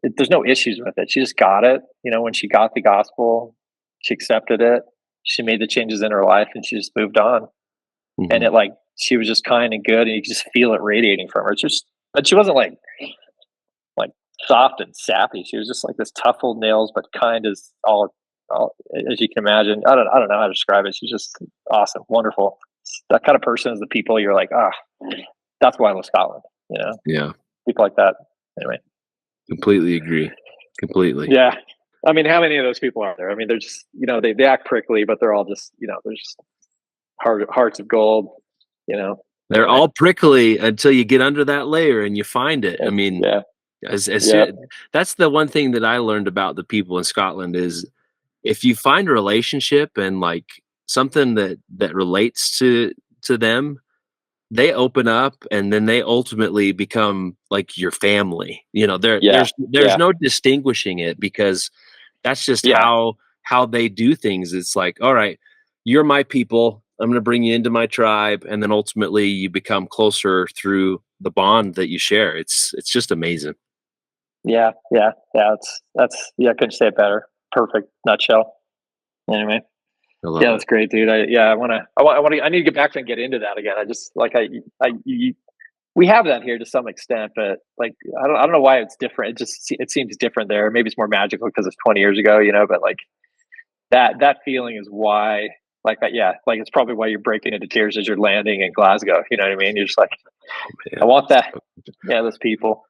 there's no issues with it. She just got it, when she got the gospel, she accepted it. She made the changes in her life and she just moved on. Mm-hmm. And she was just kind and good, and you could just feel it radiating from her. But she wasn't like soft and sappy. She was just like this tough old nails, but kind as all as you can imagine. I don't know how to describe it. She's just awesome, wonderful. That kind of person is the people you're like, that's why I love Scotland. Yeah, people like that. Anyway, completely agree. Completely. Yeah, I mean, how many of those people are there? I mean, they're just they act prickly, but they're all just they're just hearts of gold. They're all prickly until you get under that layer and you find it. I mean, that's the one thing that I learned about the people in Scotland is if you find a relationship and like something that relates to them, they open up and then they ultimately become like your family. There's no distinguishing it because that's just how they do things. It's like, all right, you're my people. I'm going to bring you into my tribe. And then ultimately you become closer through the bond that you share. It's just amazing. Yeah. That's I couldn't say it better. Perfect nutshell. Anyway. That's great, dude. I need to get back and get into that again. I just we have that here to some extent, but like, I don't know why it's different. It seems different there. Maybe it's more magical because it's 20 years ago, but like that feeling is why, like, like it's probably why you're breaking into tears as you're landing in Glasgow. You know what I mean? You're just like, I want that. Yeah. Those people.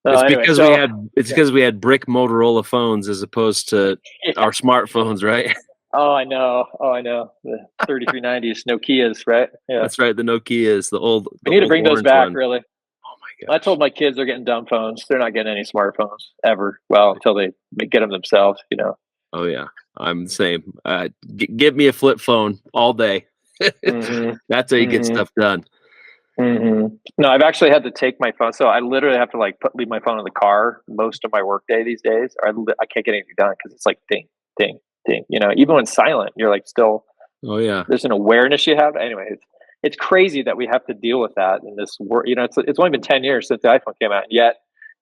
It's because we had brick Motorola phones as opposed to our smartphones, right? Oh, I know. The 3390s, Nokias, right? Yeah, that's right. The Nokias, the old. We need to bring those back, really. Oh my god! I told my kids they're getting dumb phones. They're not getting any smartphones ever. Well, until they get them themselves, Oh yeah, I'm the same. Give me a flip phone all day. Mm-hmm. That's how you get stuff done. Mm-hmm. No, I've actually had to take my phone. So I literally have to leave my phone in the car most of my work day these days. Or I can't get anything done because it's like ding, ding, ding. Even when silent, you're like still. Oh yeah. There's an awareness you have. Anyway, it's crazy that we have to deal with that in this world. It's only been 10 years since the iPhone came out, and yet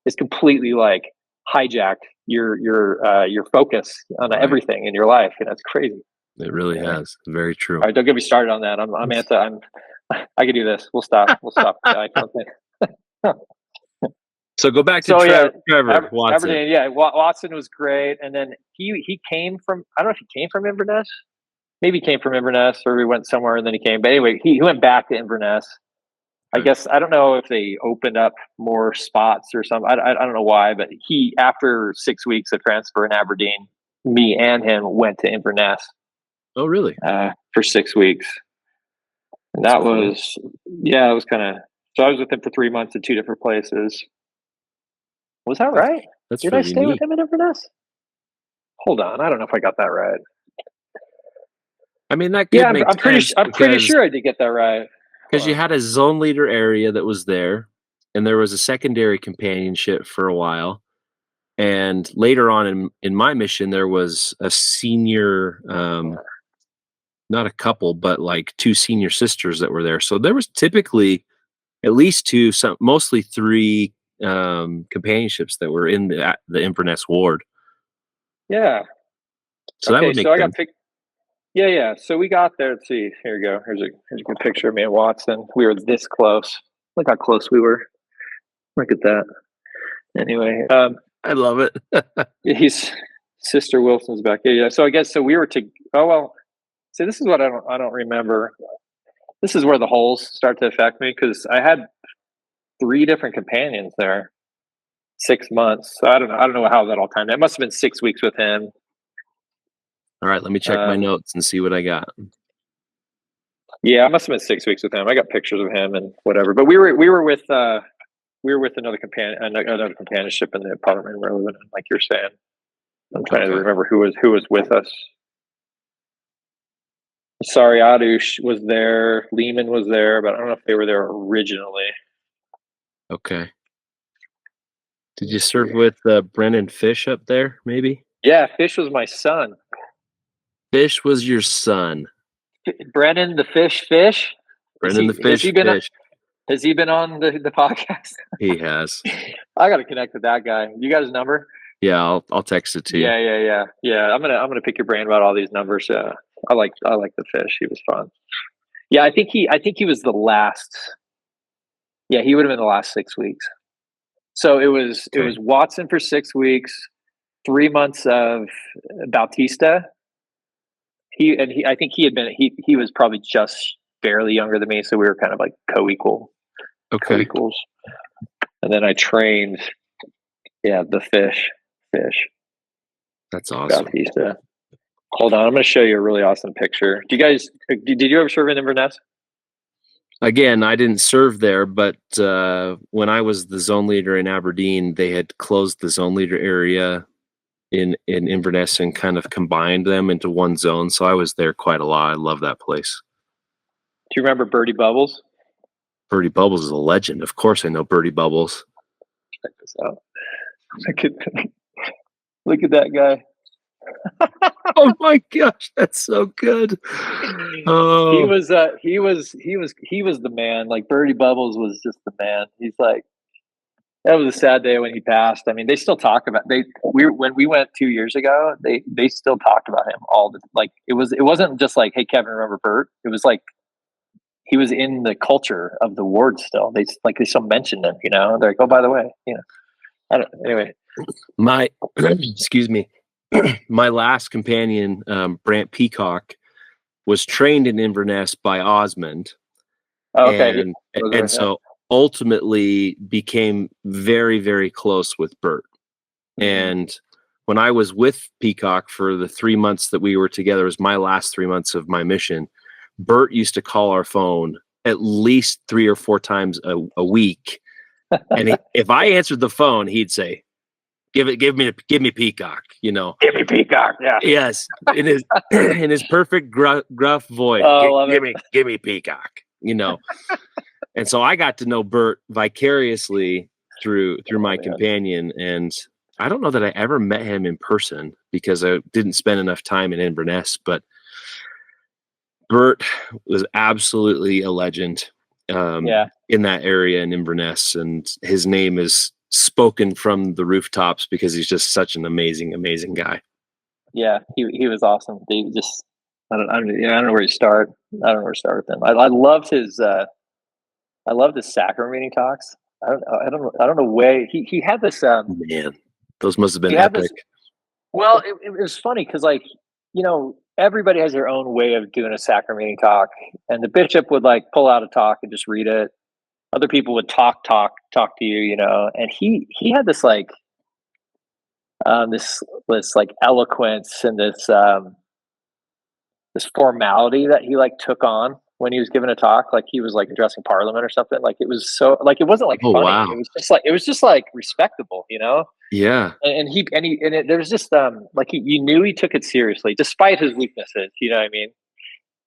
it's completely like hijacked your focus on everything in your life. It's crazy. It really has. Very true. All right, don't get me started on that. I'm I can do this. We'll stop. We'll stop. I don't think. So go back to So yeah, Trevor Watson. Aberdeen. Yeah, Watson was great, and then he came from. I don't know if he came from Inverness. Maybe he came from Inverness, or we went somewhere and then he came. But anyway, he went back to Inverness. I guess I don't know if they opened up more spots or something. I don't know why, but he, after 6 weeks of transfer in Aberdeen, me and him went to Inverness. Oh, really? For 6 weeks, and that was it was kind of. So I was with him for 3 months in 2 different places. Was that right? That's Did really I stay neat. with him in Inverness? Hold on, I don't know if I got that right. I mean, that could make I'm pretty sure I did get that right. Because you had a zone leader area that was there, and there was a secondary companionship for a while. And later on in my mission, there was a senior, not a couple, but like 2 senior sisters that were there. So there was typically at least 2, mostly 3 companionships that were in the Inverness ward. Yeah. So that would make so I sense. got picked. Yeah. So we got there. Let's see. Here we go. Here's a good picture of me and Watson. We were this close. Look how close we were. Look at that. Anyway, I love it. he's Sister Wilson's back. Yeah. So I guess we were to. Oh well. See, this is what I don't remember. This is where the holes start to affect me because I had 3 different companions there. 6 months. So I don't know how that all timed. It must have been 6 weeks with him. All right, let me check my notes and see what I got. Yeah, I must have been 6 weeks with him. I got pictures of him and whatever. But we were with another companionship in the apartment we were living in, like you're saying. I'm trying to remember who was with us. Sorry, Adush was there. Lehman was there, but I don't know if they were there originally. Okay. Did you serve with Brennan Fish up there, maybe? Yeah, Fish was my son. Fish was your son. Brennan the Fish? Brennan the Fish. Has he been on the podcast? He has. I got to connect with that guy. You got his number? Yeah, I'll text it to you. Yeah. I'm gonna pick your brain about all these numbers. Yeah, I like the Fish. He was fun. Yeah, I think he was the last. Yeah, he would have been the last 6 weeks. So it was Watson for 6 weeks, 3 months of Bautista. I think he was probably just barely younger than me, so we were kind of like co-equals. And then I trained, the Fish. That's awesome. Bautista. Hold on, I'm going to show you a really awesome picture. Did you ever serve in Inverness? Again, I didn't serve there, but when I was the zone leader in Aberdeen, they had closed the zone leader area in Inverness and kind of combined them into one zone. So I was there quite a lot. I love that place. Do you remember Birdie Bubbles? Birdie Bubbles is a legend. Of course I know Birdie Bubbles. Check this out. Look at that guy. Oh my gosh, that's so good. Oh. He was the man. Like Birdie Bubbles was just the man. He's like, that was a sad day when he passed. I mean, they still talk about when we went 2 years ago, they still talked about him all the like it wasn't just like, hey Kevin, remember Bert? It was like he was in the culture of the ward still. They still mentioned him, They're like, oh, by the way, anyway. My excuse me. My last companion, Brant Peacock, was trained in Inverness by Osmond. Oh, okay. And so ultimately became very, very close with Bert. And when I was with Peacock for the 3 months that we were together, it was my last 3 months of my mission. Bert used to call our phone at least 3 or 4 times a week. And if I answered the phone, he'd say, give me Peacock, Give me Peacock, yeah. Yes, in his perfect gruff voice. Oh, give me Peacock, And so I got to know Bert vicariously through my companion, and I don't know that I ever met him in person because I didn't spend enough time in Inverness, but Bert was absolutely a legend in that area in Inverness, and his name is spoken from the rooftops because he's just such an amazing guy. Yeah, he was awesome. I don't know where you start. I don't know where to start with him. I loved his sacrament meeting talks. I don't know way he had this. Man, those must have been He had epic. this. Well, it was funny because, like, everybody has their own way of doing a sacrament meeting talk, and the bishop would like pull out a talk and just read it. Other people would talk to you, and he had this like this like eloquence and this formality that he like took on when he was giving a talk, like he was like addressing parliament or something. Like it was so like it wasn't like Oh, funny. wow. It was just like respectable, Yeah. There was just like you knew he took it seriously despite his weaknesses. You know what I mean?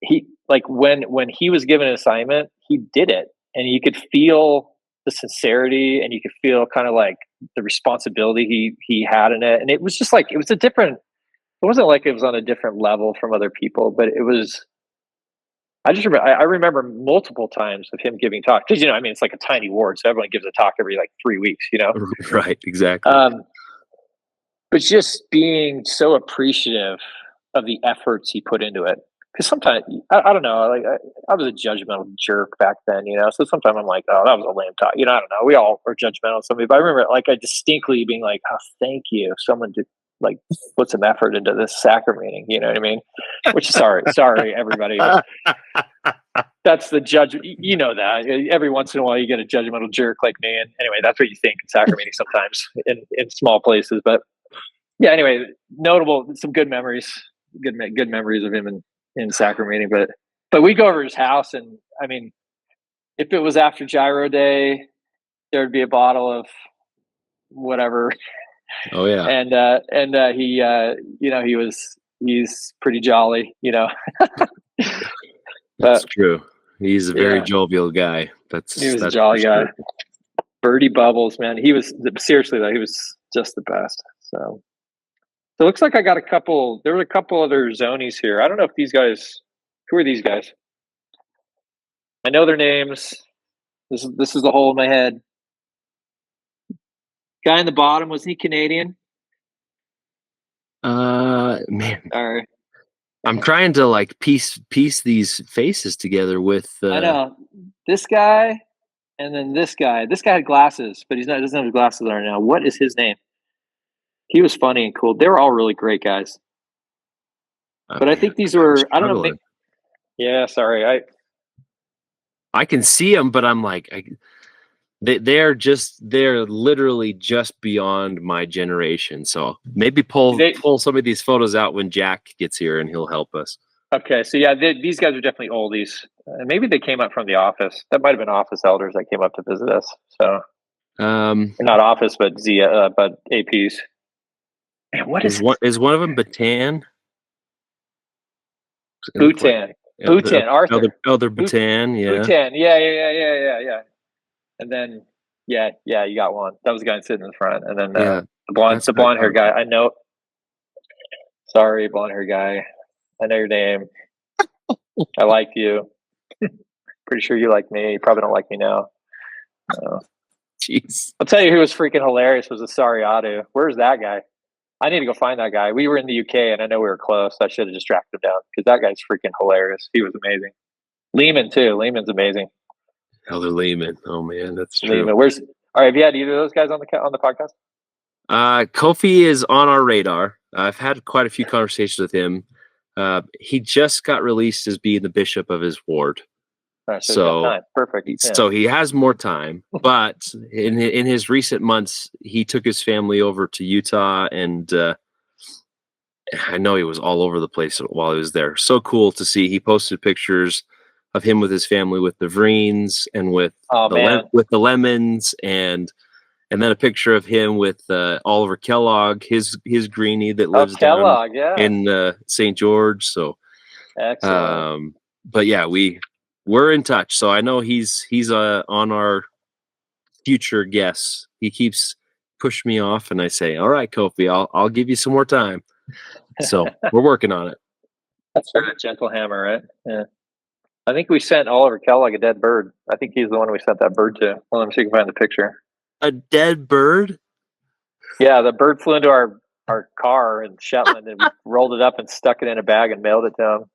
He like when he was given an assignment, he did it, and you could feel the sincerity, and you could feel kind of like the responsibility he had in it. And it was just like it was a different. It wasn't like it was on a different level from other people, but it was. I remember multiple times of him giving talk because I mean it's like a tiny ward, so everyone gives a talk every like 3 weeks. Right. Exactly. But just being so appreciative of the efforts he put into it. Because sometimes I don't know, like I was a judgmental jerk back then, So sometimes I'm like, oh, that was a lame talk, I don't know. We all are judgmental of somebody, but I remember like I distinctly being like, oh, thank you, someone did like put some effort into this sacrament meeting. You know what I mean? Which sorry, everybody. That's the judge. That every once in a while you get a judgmental jerk like me. And anyway, that's what you think in sacrament meetings sometimes in small places, but. Yeah. Anyway, notable, some good memories, good memories of him in sacrament meeting. But we go over to his house, and I mean, if it was after Gyro Day, there would be a bottle of whatever. Oh yeah. And he's pretty jolly, That's true. He's a very jovial guy. He was a jolly guy. Birdie Bubbles, man. He was seriously though. He was just the best. So it looks like I got there were a couple other zonies here. I don't know if these guys, who are these guys? I know their names. This is the hole in my head. Guy in the bottom, was he Canadian? Man. All right. I'm trying to like piece these faces together with. I know this guy, and then this guy. This guy had glasses, but doesn't have his glasses on now. What is his name? He was funny and cool. They were all really great guys. But I think these were. I don't know. Yeah, sorry. I can see them, but I'm like, they're literally just beyond my generation. So maybe pull some of these photos out when Jack gets here and he'll help us. Okay, so yeah, these guys are definitely oldies. Maybe they came up from the office. That might have been office elders that came up to visit us. So, not office, but APs. Man, what is one of them? Bhutan. Bhutan. Arthur. Elder Bhutan. Yeah. Bhutan. Yeah. And then, yeah, you got one. That was the guy sitting in the front. And then the blonde hair guy. I know. Sorry, blonde hair guy. I know your name. I like you. Pretty sure you like me. You probably don't like me now. Jeez. I'll tell you who was freaking hilarious was Asariadu. Where's that guy? I need to go find that guy. We were in the UK, and I know we were close. I should have just tracked him down because that guy's freaking hilarious. He was amazing. Lehman too. Lehman's amazing. Elder Lehman. Oh man, that's true. Lehman. All right, have you had either of those guys on the podcast? Kofi is on our radar. I've had quite a few conversations with him. He just got released as being the bishop of his ward. Right, so perfect. Yeah. So he has more time, but in his recent months, he took his family over to Utah, and I know he was all over the place while he was there. So cool to see. He posted pictures of him with his family with the Vreens and with the Lemons, and then a picture of him with Oliver Kellogg, his greenie that lives down in St. George. So, excellent. But yeah, we're in touch. So I know he's on our future guests. He keeps pushing me off, and I say, "All right, Kofi, I'll give you some more time." So we're working on it. That's a gentle hammer, right? Yeah. I think we sent Oliver Kellogg a dead bird. I think he's the one we sent that bird to. Well, let me see if you can find the picture. A dead bird? Yeah, the bird flew into our car in Shetland, and we rolled it up and stuck it in a bag and mailed it to him.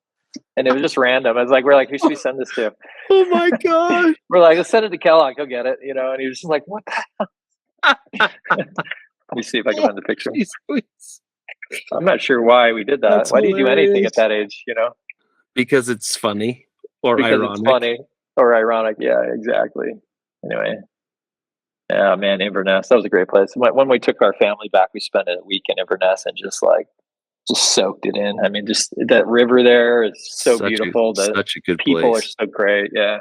And it was just random. I was like, we're like, who should we send this to? Oh my god! We're like, let's send it to Kellogg. He'll get it, you know. And he was just like, what the hell? Let me see if I can find the picture. Jeez Louise. I'm not sure why we did that. That's Why do you do anything hilarious. at that age, you know? Because it's funny or Because ironic. it's funny or ironic. Yeah, exactly. Anyway. Yeah, man, Inverness. That was a great place. When we took our family back, we spent a week in Inverness and just soaked it in. I mean, just that river there is so beautiful. Such a good People place. are so great. Yeah.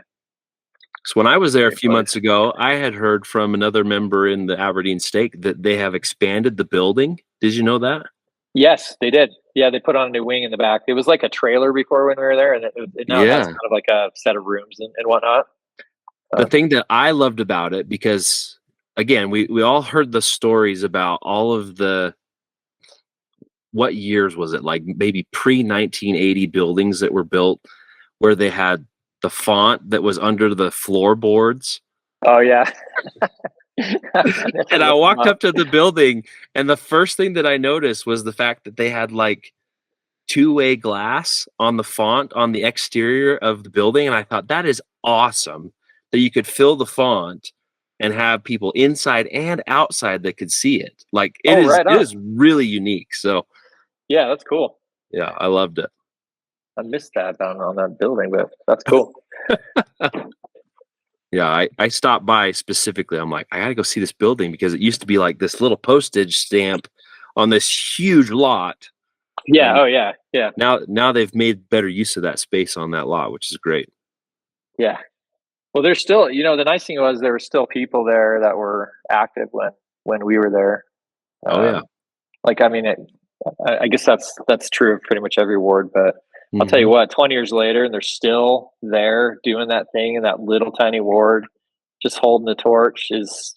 So when I was there a Great few place. months ago, I had heard from another member in the Aberdeen stake that they have expanded the building. Did you know that? Yes, they did. Yeah, they put on a new wing in the back. It was like a trailer before when we were there, and it now has kind of like a set of rooms and whatnot. The thing that I loved about it, because again, we all heard the stories about all of the, what years was it? Like maybe pre-1980 buildings that were built where they had the font that was under the floorboards. Oh yeah. And I walked up to the building, and the first thing that I noticed was the fact that they had like two-way glass on the font on the exterior of the building. And I thought that is awesome that you could fill the font and have people inside and outside that could see it. Like it is really unique. So yeah, that's cool. Yeah, I loved it. I missed that on that building, but that's cool. Yeah, I stopped by specifically. I'm like, I gotta go see this building because it used to be like this little postage stamp on this huge lot. Yeah. And oh yeah. Yeah. Now they've made better use of that space on that lot, which is great. Yeah. Well, there's still, you know, the nice thing was there were still people there that were active when we were there. Oh yeah. Like, I mean, I guess that's true of pretty much every ward, but I'll tell you what, 20 years later, and they're still there doing that thing in that little tiny ward, just holding the torch is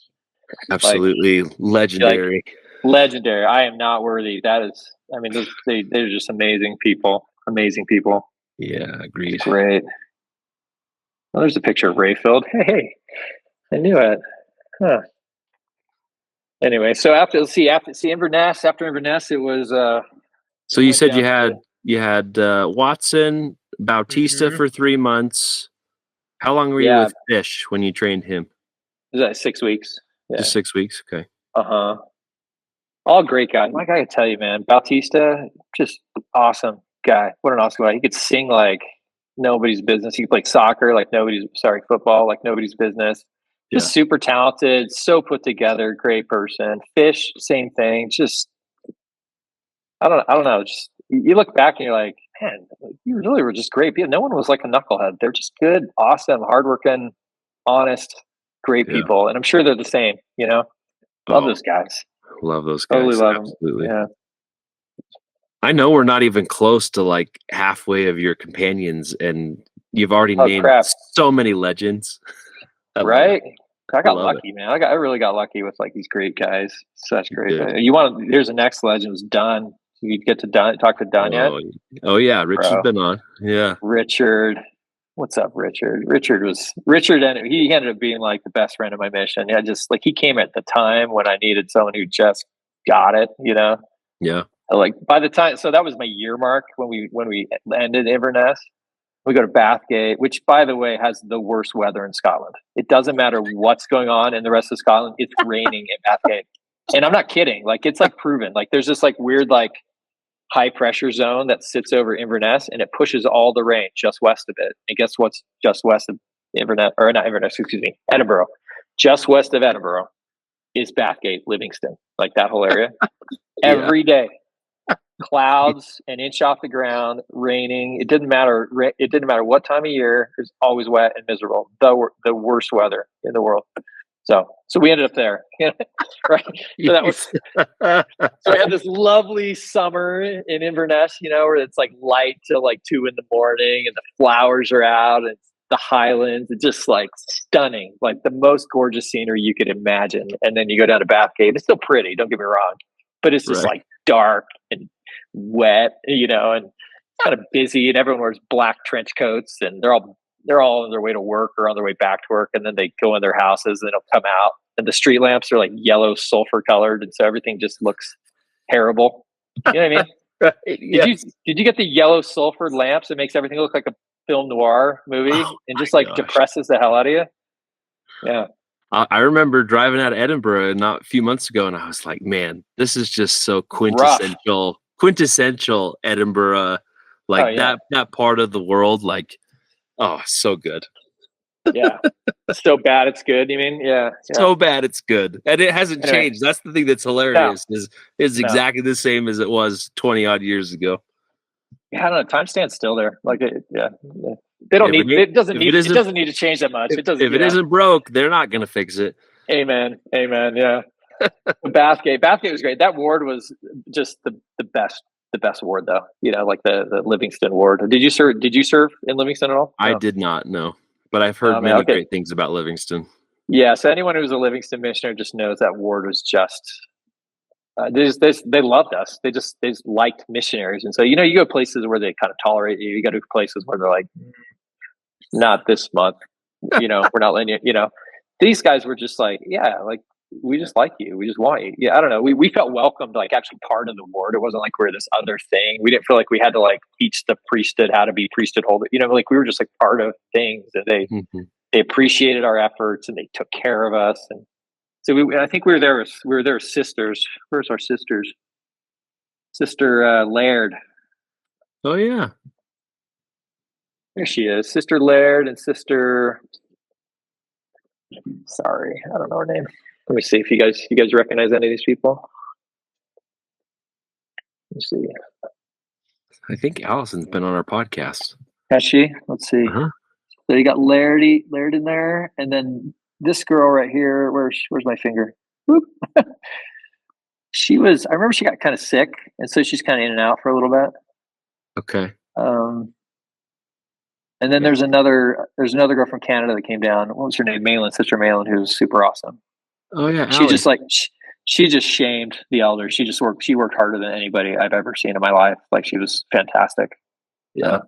absolutely legendary. Legendary. I am not worthy. That is, I mean, they're just amazing people. Amazing people. Yeah, agreed. It's great. Well, there's a picture of Rayfield. Hey, I knew it. Huh. Anyway, so after Inverness, it was. So you said you had Watson, Bautista for 3 months. How long were you with Fish when you trained him? Was that 6 weeks? Yeah. Just 6 weeks. Okay. All great guys. I gotta tell you, man, Bautista, just awesome guy. What an awesome guy. He could sing like nobody's business. He could play soccer like football like nobody's business. Just super talented, so put together, great person. Fish, same thing. Just I don't know. Just you look back and you're like, man, you really were just great. No one was like a knucklehead. They're just good, awesome, hardworking, honest, great people. And I'm sure they're the same, you know. Love those guys. Love those guys. Totally love Absolutely. them. Yeah. I know we're not even close to like halfway of your companions, and you've already named so many legends. Right? I got lucky, man. I really got lucky with like these great guys. Such great. Here's the next legend was Dunn. You get to talk to Dunn yet? Oh yeah, Richard's been on. Yeah. Richard. What's up, Richard? Richard, and he ended up being like the best friend of my mission. Yeah, just like he came at the time when I needed someone who just got it, you know? Yeah. Like by the time, so that was my year mark when we ended Inverness. We go to Bathgate, which by the way has the worst weather in Scotland. It doesn't matter what's going on in the rest of Scotland, it's raining in Bathgate. And I'm not kidding. Like it's like proven. Like there's this like weird like high pressure zone that sits over Inverness and it pushes all the rain just west of it. And guess what's just west of Inverness, or not Inverness, excuse me, Edinburgh. Just west of Edinburgh is Bathgate, Livingston, like that whole area. Every day. Clouds an inch off the ground, raining. It didn't matter. It didn't matter what time of year. It was always wet and miserable. The worst weather in the world. So we ended up there, right? So that was. So we had this lovely summer in Inverness, you know, where it's like light till like 2 a.m. and the flowers are out and the Highlands. It's just like stunning, like the most gorgeous scenery you could imagine. And then you go down to Bathgate. It's still pretty. Don't get me wrong, but it's just like dark and wet, you know, and kind of busy, and everyone wears black trench coats, and they're all on their way to work or on their way back to work, and then they go in their houses and they'll come out, and the street lamps are like yellow sulfur colored, and so everything just looks terrible. You know what I mean? Right. Did you get the yellow sulfur lamps that makes everything look like a film noir movie and just like depresses the hell out of you? Yeah. I remember driving out of Edinburgh not a few months ago, and I was like, "Man, this is just so quintessential Edinburgh, like that part of the world. Like, oh, so good. Yeah, so bad it's good. You mean? Yeah. So bad it's good, and it hasn't changed. That's the thing that's hilarious. Is exactly the same as it was 20 odd years ago. Yeah, I don't know. Time stands still there. Like, they don't need. It doesn't need to change that much. If it isn't broke, they're not going to fix it. Amen. Yeah. Bathgate was great. That ward was just the best. The best ward, though. You know, like the Livingston ward. Did you serve in Livingston at all? No. I did not. No, but I've heard many great things about Livingston. Yeah. So anyone who's a Livingston missioner just knows that ward was just. They loved us. They just liked missionaries, and so you go places where they kind of tolerate you. You go to places where they're like, not this month. We're not letting you. These guys were just like, yeah, like we just like you. We just want you. Yeah, I don't know. We felt welcomed, like actually part of the ward. It wasn't like we're this other thing. We didn't feel like we had to like teach the priesthood how to be priesthood holder. Like we were just like part of things that they appreciated our efforts and they took care of us. And so I think we were there. We were there as sisters. Where's our sisters? Sister Laird. Oh yeah, there she is. Sister Laird and Sister. Sorry, I don't know her name. Let me see if you guys recognize any of these people. Let me see. I think Allison's been on our podcast. Has she? Let's see. Uh-huh. So you got Laird in there, and then this girl right here. Where's my finger? Whoop. I remember she got kind of sick, and so she's kind of in and out for a little bit. Okay. And then there's another girl from Canada that came down. What was her name? Sister Malin, who was super awesome. Oh yeah. She just she just shamed the elders. She worked harder than anybody I've ever seen in my life. Like she was fantastic. Yeah.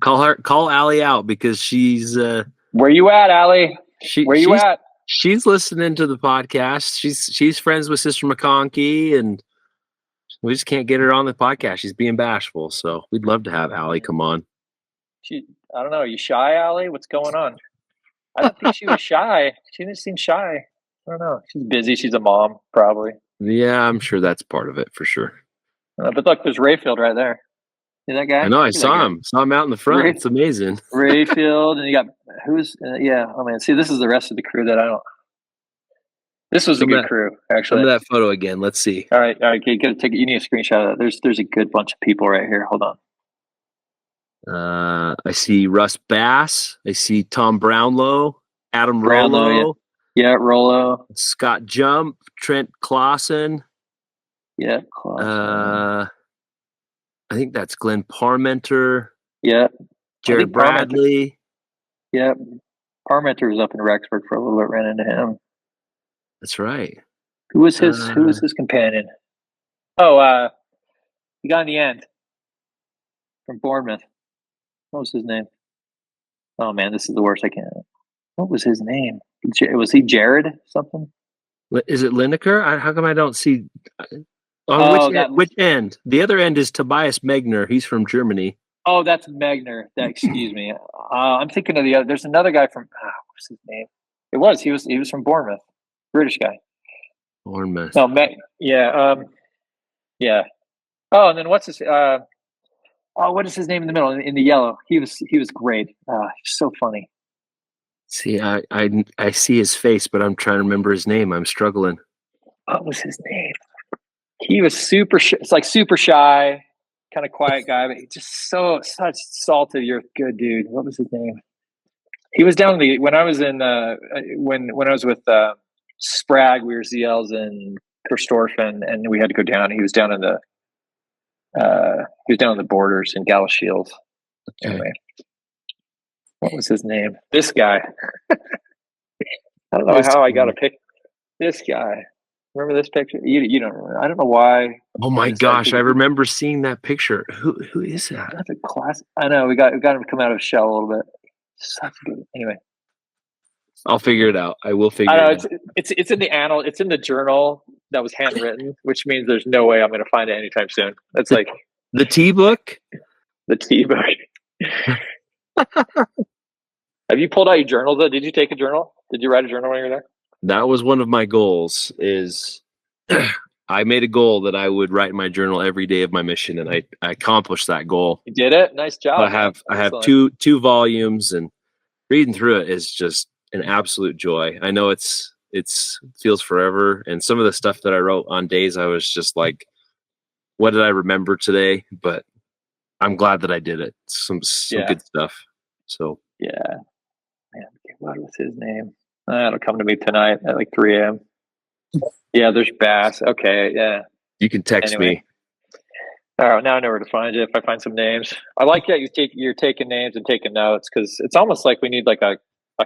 Call Allie out because she's where you at, Allie? Where you at? She's listening to the podcast. She's friends with Sister McConkey, and we just can't get her on the podcast. She's being bashful, so we'd love to have Allie come on. I don't know. Are you shy, Allie? What's going on? I don't think she was shy. She didn't seem shy. I don't know. She's busy. She's a mom, probably. Yeah, I'm sure that's part of it for sure. But look, there's Rayfield right there. See that guy? I know. I saw him. Saw him out in the front. It's amazing. Rayfield, and you got who's? Yeah. Oh man. See, this is the rest of the crew that I don't. This was a good crew, actually. Look at that photo again. Let's see. All right. Okay, you need a screenshot of that. There's a good bunch of people right here. Hold on. I see Russ Bass. I see Tom Brownlow, Adam Rollo. Yeah, Rollo. Scott Jump, Trent Clausen. Yeah, Clausen. I think that's Glenn Parmenter. Yeah. Jared Bradley. Yeah. Parmenter was up in Rexburg for a little bit, ran into him. That's right. Who was his companion? Oh, the guy in the end from Bournemouth. What was his name? Oh man, this is the worst I can. What was his name? Was he Jared something? Is it Lineker? How come I don't see? Which end? The other end is Tobias Megner. He's from Germany. Oh, that's Megner. Excuse me. I'm thinking of the other. There's another guy from. What's his name? He was from Bournemouth. British guy. Bournemouth. No, yeah. Yeah. Oh, and then what's his? What is his name in the middle? In the yellow. He was great. So funny. See, I see his face, but I'm trying to remember his name. I'm struggling. What was his name? He was super. It's like super shy, kind of quiet guy, but just such salt of the earth good dude. What was his name? He was down when I was in when I was with Sprague. We were ZLs in Kirchtorfen, and we had to go down. He was down in the borders in Galashiels. Okay. Anyway, what was his name? This guy. I don't know how I got to pick this guy. Remember this picture? You don't remember. I don't know why. Oh my gosh, I remember seeing that picture. Who is that? That's a class. I know we got him to come out of his shell a little bit. Such good. Anyway, I'll figure it out. I will figure it out. It's in the annal. It's in the journal. that was handwritten, which means there's no way I'm going to find it anytime soon. It's like The tea book? the tea book. Have you pulled out your journal though? Did you take a journal? Did you write a journal when you were there? That was one of my goals. Is I made a goal that I would write in my journal every day of my mission, and I accomplished that goal. You did it. Nice job. I have Excellent. two volumes, and reading through it is just an absolute joy. I know it's feels forever, and some of the stuff that I wrote on days I was just like, what did I remember today? But I'm glad that I did it. Some good stuff. So yeah, man, what was his name? It'll come to me tonight at like 3 a.m. Yeah, there's Bass. Okay, yeah. You can text me. All right, now I know where to find you if I find some names. I like that you're taking names and taking notes, because it's almost like we need like a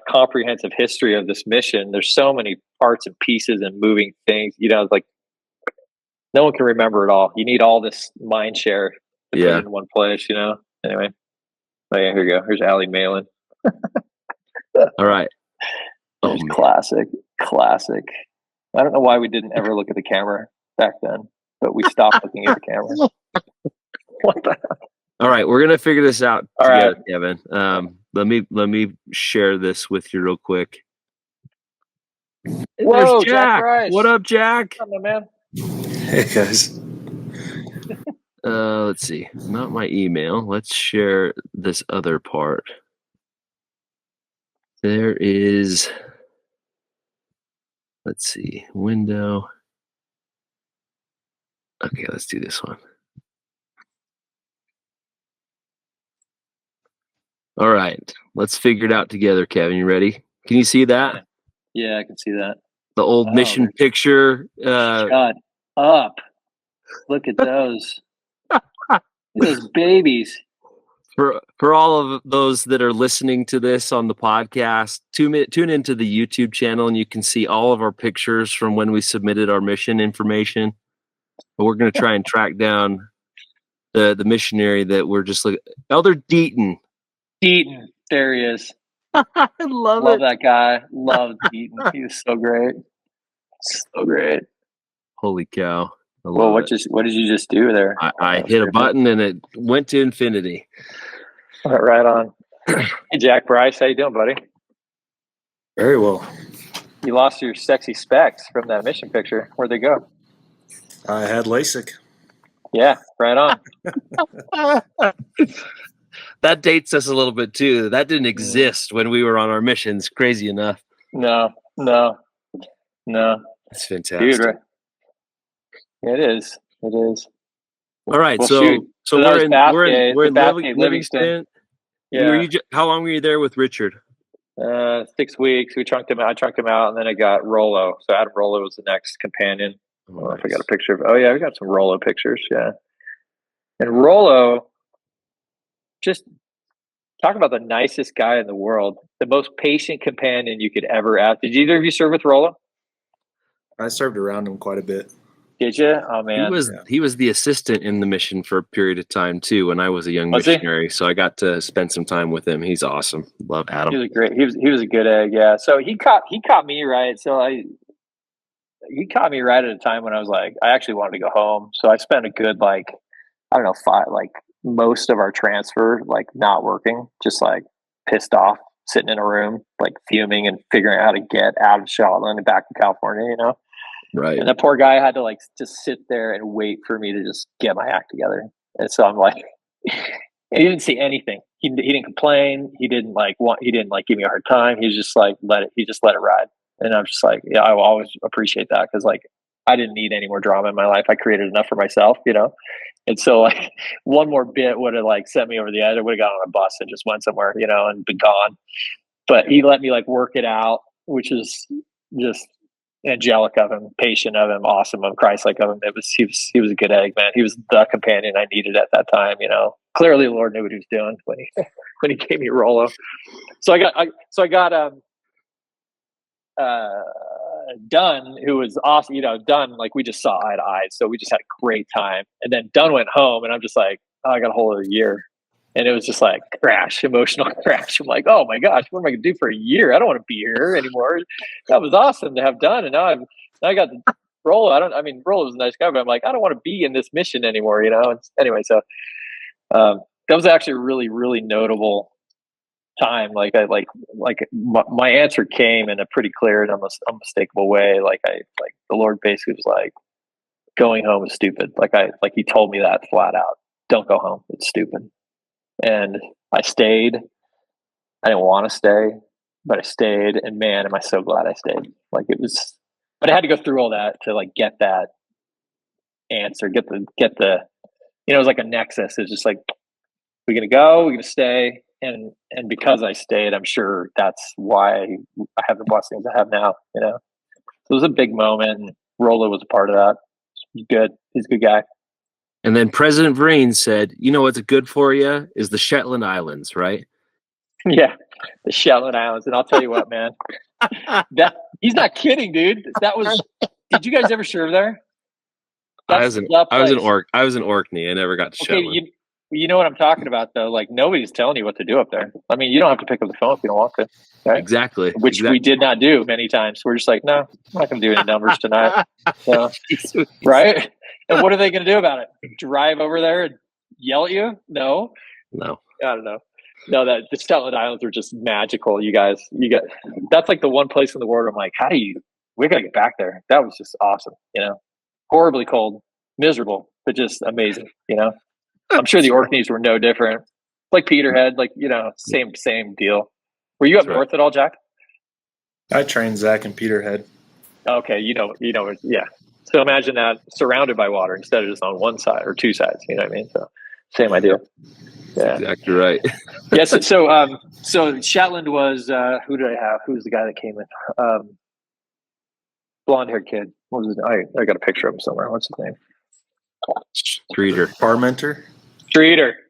comprehensive history of this mission. There's so many parts and pieces and moving things. Like no one can remember it all. You need all this mind share to put in one place. Anyway. Oh yeah, here we go. Here's Allie Malin. All right. Classic. I don't know why we didn't ever look at the camera back then, but we stopped looking at the camera. What the hell? All right, we're gonna figure this out together, right. Kevin. Let me share this with you real quick. Whoa, there's Jack. Bryce. What up, Jack? What's up, man? Hey guys. Let's see. Not my email. Let's share this other part. There is. Let's see. Window. Okay, let's do this one. All right, let's figure it out together, Kevin. You ready? Can you see that? Yeah, I can see that. The old mission picture. Shut up. Look at those. Those babies. For all of those that are listening to this on the podcast, tune into the YouTube channel, and you can see all of our pictures from when we submitted our mission information. But we're going to try and track down the missionary that we're just looking. Elder Deaton. Deaton, there he is. I love that guy. Love Deaton. He was so great. So great. Holy cow. Well, what did you just do there? I hit a button and it went to infinity. Right on. Hey, Jack Bryce, how you doing, buddy? Very well. You lost your sexy specs from that mission picture. Where'd they go? I had LASIK. Yeah, right on. That dates us a little bit too. That didn't exist when we were on our missions. Crazy enough. No. That's fantastic. Dude, right? It is. All right, well, so we're in Livingston. Yeah. How long were you there with Richard? 6 weeks. I chunked him out, and then I got Rollo. So Adam Rollo was the next companion. I don't know if I got a picture of. Oh yeah, we got some Rollo pictures. Yeah, and Rollo, just talk about the nicest guy in the world, the most patient companion you could ever have. Did either of you serve with Rollo? I served around him quite a bit. Did you? Oh man, he was the assistant in the mission for a period of time too when I was a young missionary. So I got to spend some time with him. He's awesome. Love Adam. He was great. He was a good egg. Yeah. So he caught me right. So he caught me right at a time when I was like, I actually wanted to go home. So I spent a good most of our transfer not working, just pissed off, sitting in a room fuming and figuring out how to get out of Charlotte and back to California. Right. And the poor guy had to just sit there and wait for me to just get my act together. And so I'm he didn't see anything. He didn't complain. He didn't give me a hard time. He just let it ride. And I'm just yeah, I will always appreciate that, because I didn't need any more drama in my life. I created enough for myself, And so one more bit would have sent me over the edge. I would have got on a bus and just went somewhere, and been gone. But he let me work it out, which is just angelic of him, patient of him, awesome of him, Christ-like of him. He was a good egg, man. He was the companion I needed at that time. Clearly the Lord knew what he was doing when he gave me Rollo. So I got Dunn, who was awesome. Dunn, we just saw eye to eye, so we just had a great time. And then Dunn went home, and I'm just I got a whole other year. And it was just emotional crash. I'm oh my gosh, what am I going to do for a year? I don't want to be here anymore. That was awesome to have done. And now I got Rollo was a nice guy, but I'm like, I don't want to be in this mission anymore, you know? Anyway, so that was actually a really, really notable time. Like my answer came in a pretty clear and unmistakable way. Like the Lord basically was like, going home is stupid. Like he told me that flat out. Don't go home. It's stupid. And I stayed. I didn't want to stay, but I stayed. And man, am I so glad I stayed. Like it was, but I had to go through all that to like get that answer, get the, it was like a nexus. It's just like, we're going to go, we're going to stay. And because I stayed, I'm sure that's why I have the blessings I have now, you know? So it was a big moment. And Rollo was a part of that. He's good. He's a good guy. And then President Vrain said, you know what's good for you is the Shetland Islands, right? Yeah, the Shetland Islands. And I'll tell you what, man, that he's not kidding, dude. That was, did you guys ever serve there? I was in Orkney. I never got to Shetland. You know what I'm talking about, though? Like, nobody's telling you what to do up there. I mean, you don't have to pick up the phone if you don't want to. Right? Exactly. Which we did not do many times. We're just like, no, I'm not going to do any numbers tonight. So, right? And what are they going to do about it? Drive over there and yell at you? No. I don't know. No, that the Shetland Islands are just magical. You guys, that's like the one place in the world I'm like, we got to get back there. That was just awesome. You know, horribly cold, miserable, but just amazing. You know, I'm sure the Orkneys were no different. Like Peterhead, like, you know, same deal. Were you up north at all, Jack? I trained Zach in Peterhead. Okay, you know, yeah. So imagine that surrounded by water instead of just on one side or two sides. You know what I mean? So same idea. Yeah, exactly right. Yes. So Shetland was who did I have? Who was the guy that came in? Blonde-haired kid. What was his name? I got a picture of him somewhere. What's his name? Parmenter.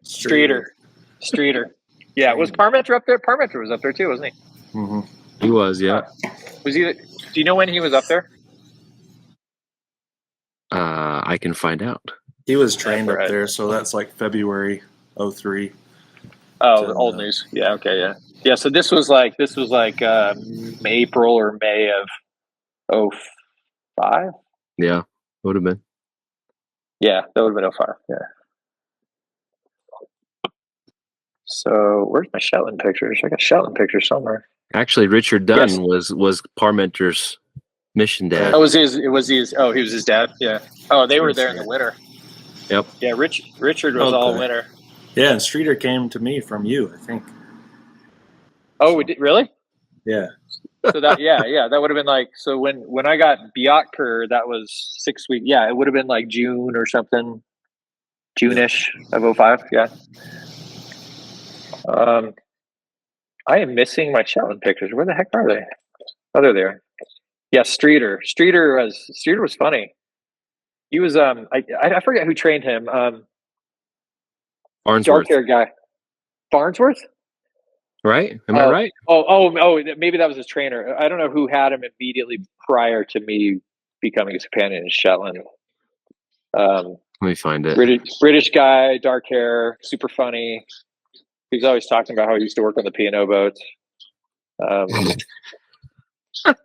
Streeter. Yeah, was Parmenter up there? Parmenter was up there too, wasn't he? Mm-hmm. He was, yeah. Was he? Do you know when he was up there? I can find out. He was trained up there, so that's like February 03. Oh, old news. Yeah. Okay. Yeah. So this was like April or May of 05. Yeah, would have been. Yeah, that would have been 05. Yeah. So where's my Shetland pictures? I got Shetland pictures somewhere. Actually, Richard Dunn was Parmenter's mission dad. Oh, he was his dad. Yeah. Oh, they were there in the winter. Yep. Yeah, Richard was all winter. Yeah, and Streeter came to me from you, I think. Oh, we did, really? Yeah. So that that would have been like, so when I got Biotker, that was 6 weeks. Yeah, it would have been like June or something, June-ish of 05. Yeah. I am missing my Shetland pictures. Where the heck are they? Oh, they're there. Yeah, Streeter. Streeter was funny. He was I forget who trained him. Farnsworth. Dark-haired guy. Farnsworth? Right? Am I right? Oh, maybe that was his trainer. I don't know who had him immediately prior to me becoming his companion in Shetland. Let me find it. British guy, dark hair, super funny. He's always talking about how he used to work on the P&O boats.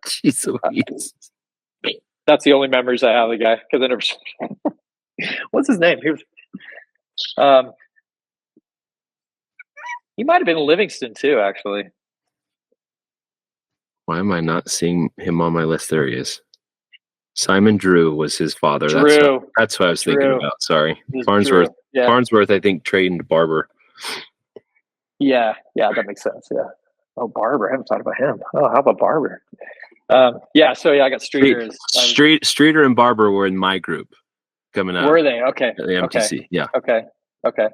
Jeez Louise. That's the only memories I have of the guy, because I never. What's his name? He might have been Livingston too, actually. Why am I not seeing him on my list? There he is. Simon Drew was his father. Drew. That's what I was thinking about. Sorry. Farnsworth. Yeah. Farnsworth, I think, trained Barber. Yeah, that makes sense. Yeah. Oh, Barber. I haven't thought about him. Oh, how about Barber? I got Streeter. Streeter and Barber were in my group coming out. Were they? Okay. At the MTC. Okay. Yeah. Okay.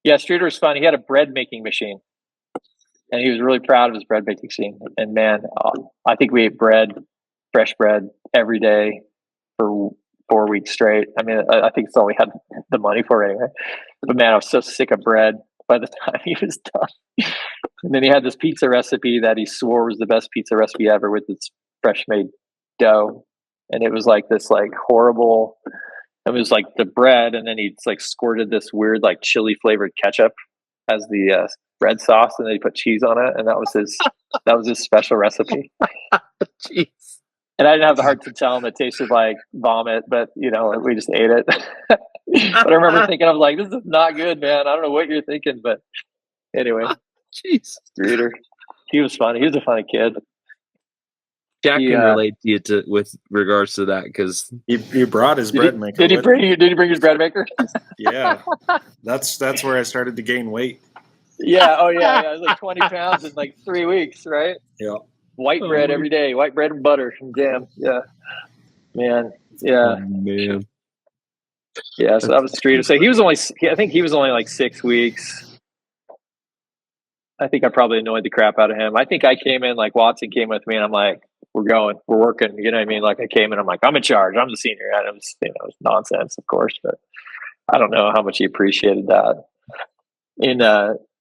Yeah, Streeter was fun. He had a bread making machine, and he was really proud of his bread making machine. And man, I think we ate fresh bread every day for 4 weeks straight. I mean, I think it's all we had the money for anyway. But man, I was so sick of bread by the time he was done. And then he had this pizza recipe that he swore was the best pizza recipe ever, with this fresh made dough. And it was like this like horrible, it was like the bread, and then he like squirted this weird like chili flavored ketchup as the bread sauce, and then he put cheese on it, and that was his special recipe. Jeez. And I didn't have the heart to tell him it tasted like vomit, but we just ate it. But I remember thinking, I was like, this is not good, man. I don't know what you're thinking, but anyway, Jeez. Streeter, he was funny. He was a funny kid. Jack can relate to you with regards to that because he brought his bread maker. Did he bring his bread maker? Yeah, that's where I started to gain weight. Yeah. Oh yeah. It was like 20 pounds in like 3 weeks, right? Yeah. White bread every day. White bread and butter and jam. Yeah. Man. Yeah. Oh, man. Yeah. So that was Streeter. So I think he was only like 6 weeks. I think I probably annoyed the crap out of him. I think I came in, like Watson came with me, and I'm like, we're working. You know what I mean? Like I came in, I'm like, I'm in charge. I'm the senior. And it was, it was nonsense, of course, but I don't know how much he appreciated that.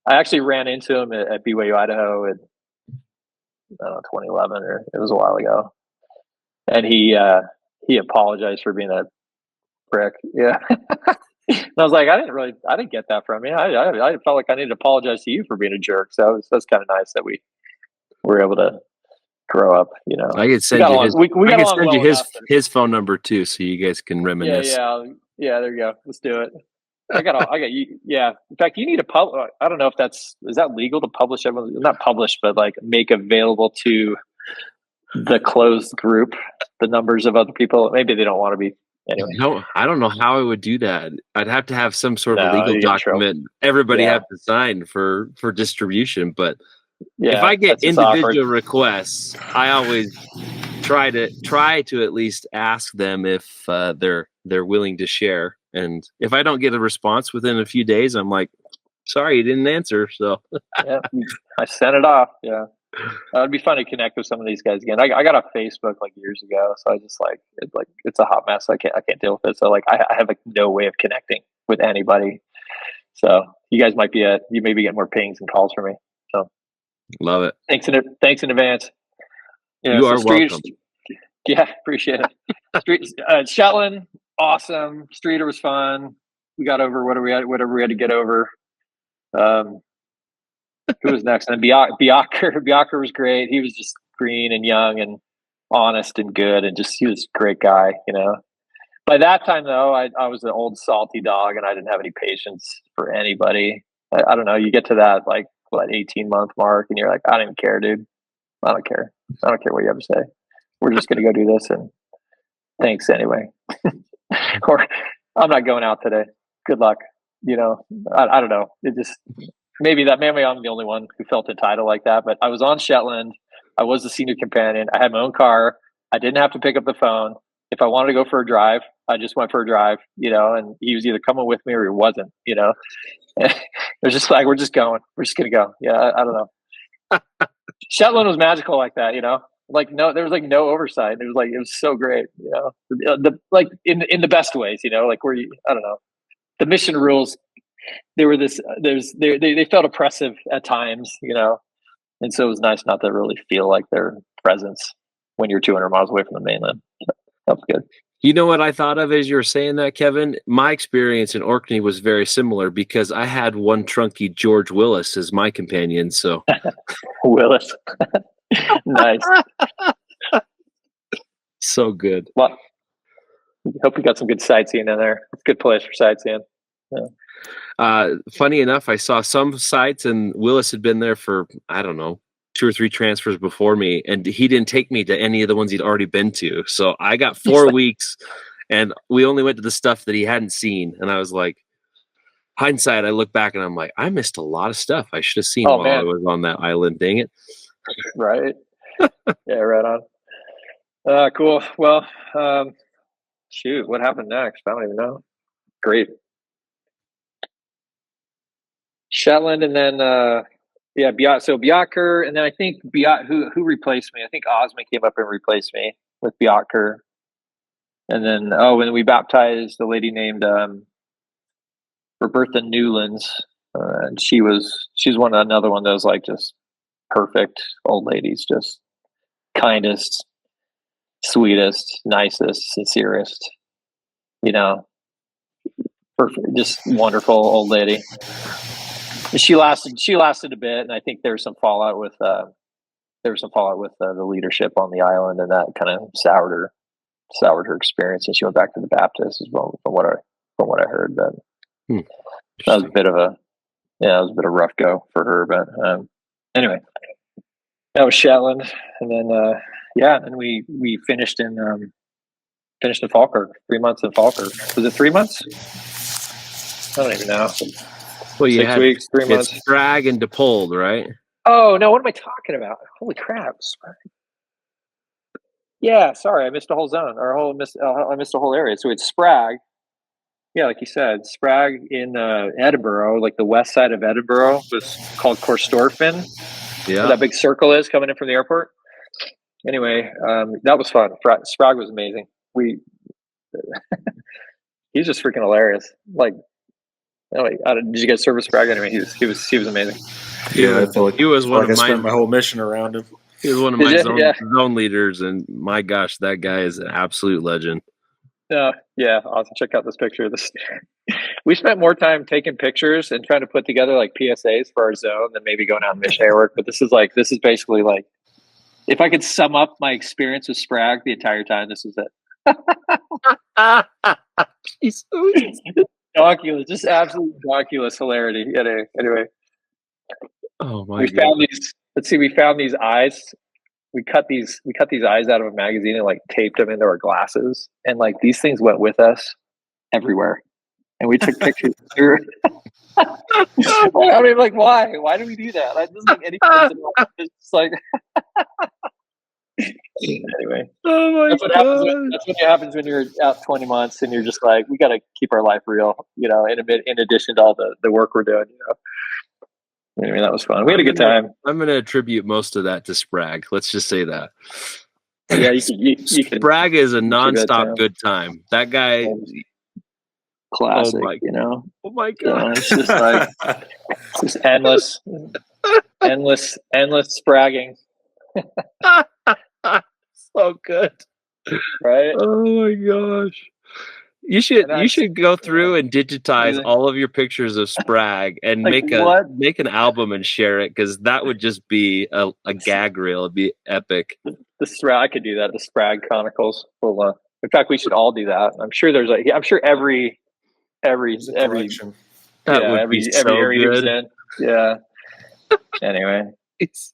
I actually ran into him at BYU Idaho in 2011, or it was a while ago, and he apologized for being a prick. Yeah. And I was like, I didn't get that from you. I felt like I needed to apologize to you for being a jerk. So that's kind of nice that we were able to grow up. I could send you his phone number too, so you guys can reminisce. Yeah. There you go. Let's do it. I got you. Yeah. In fact, you need to publish. I don't know if is that legal to publish everyone? Not publish, but like make available to the closed group the numbers of other people. Maybe they don't want to be. Anyway. No, I don't know how I would do that. I'd have to have some sort of legal document everybody have to sign for distribution. But if I get individual requests, I always try to at least ask them if they're willing to share. And if I don't get a response within a few days, I'm like, sorry, you didn't answer. So yeah, I sent it off. Yeah. It'd be fun to connect with some of these guys again. I got off Facebook like years ago, so I just it's a hot mess. I can't deal with it. So I have like no way of connecting with anybody. So you guys might be getting more pings and calls from me. So love it. Thanks in advance. You are welcome. Yeah, appreciate it. Shetland, awesome. Streeter was fun. We got over whatever we had to get over. Who was next? And Bjaker was great. He was just green and young and honest and good, and he was a great guy. By that time though, I was an old salty dog, and I didn't have any patience for anybody. I don't know. You get to that 18-month mark, and you're like, I don't even care, dude. I don't care. I don't care what you have to say. We're just gonna go do this, and thanks anyway. Or I'm not going out today. Good luck. I don't know. It just. Maybe I'm the only one who felt entitled like that, but I was on Shetland. I was the senior companion. I had my own car. I didn't have to pick up the phone. If I wanted to go for a drive, I just went for a drive, and he was either coming with me or he wasn't, It was just like, we're just going. We're just going to go. Yeah, I don't know. Shetland was magical like that, Like there was no oversight. It was so great, in the best ways, like where I don't know. The mission rules. They felt oppressive at times, and so it was nice not to really feel like their presence when you're 200 miles away from the mainland. That was good. You know what I thought of as you were saying that, Kevin? My experience in Orkney was very similar because I had one trunky George Willis as my companion. So Willis, nice, so good. Well, hope you got some good sightseeing in there. It's a good place for sightseeing. Yeah. Funny enough, I saw some sites, and Willis had been there for, I don't know, 2 or 3 transfers before me, and he didn't take me to any of the ones he'd already been to. So I got 4 weeks, and we only went to the stuff that he hadn't seen. And I was like, hindsight, I look back and I'm like, I missed a lot of stuff I should have seen while I was on that island. Dang it. Right. Yeah, right on. Cool. Well, shoot, what happened next? I don't even know. Great. Shetland, and then so Bjaker, and then I think who replaced me? I think Osman came up and replaced me with Bjaker, and then when we baptized a lady named Roberta Newlands, and she's another one of those just perfect old ladies, just kindest, sweetest, nicest, sincerest, perfect, just wonderful old lady. She lasted a bit, and I think there was some fallout with there was some fallout with the leadership on the island, and that kind of soured her experience, and she went back to the Baptist as well, from what I heard. But that was a bit of a rough go for her. But anyway, that was Shetland, and then and we finished in Falkirk. 3 months in Falkirk. Was it 3 months? I don't even know. Well, you 6 had weeks, 3 months. It's Sprag and DePold, right? Oh no, what am I talking about? Holy crap! Yeah, sorry, I missed a whole zone, I missed a whole area. So it's Sprag. Yeah, like you said, Sprag in Edinburgh, like the west side of Edinburgh, was called Corstorphine. Yeah, where that big circle is coming in from the airport. Anyway, that was fun. Sprag was amazing. He's just freaking hilarious. Like, did you guys service Sprag? Anyway, he was amazing. Yeah, I feel like he was one of I my. spent my whole mission around him. He was one of my zone leaders, and my gosh, that guy is an absolute legend. Yeah, awesome. Check out this picture of this. We spent more time taking pictures and trying to put together like PSAs for our zone than maybe going out and missionary work. But this is basically like, if I could sum up my experience with Sprag the entire time, this is it. Donkulous, just absolute donkulous hilarity. Anyway. Oh my God. We found these eyes. We cut these eyes out of a magazine and like taped them into our glasses, and like these things went with us everywhere. And we took pictures. I mean, like, why? Why do we do that? That doesn't make any sense at all. It's just like, anyway. Oh my God. That's what happens when you're out 20 months and you're just like, we got to keep our life real, in addition to all the work we're doing, Anyway, that was fun. We had a good time. I'm going to attribute most of that to Sprag. Let's just say that. Yeah, you can. Sprag is a nonstop good time. That guy. Classic, Oh my God. It's just like, it's just endless spragging. So good. Right? Oh my gosh. You should go through and digitize all of your pictures of Sprag and make an album and share it, because that would just be a gag reel. It'd be epic. I could do that. The Sprag Chronicles. In fact, we should all do that. I'm sure every collection. Every area is in. Yeah. Anyway, it's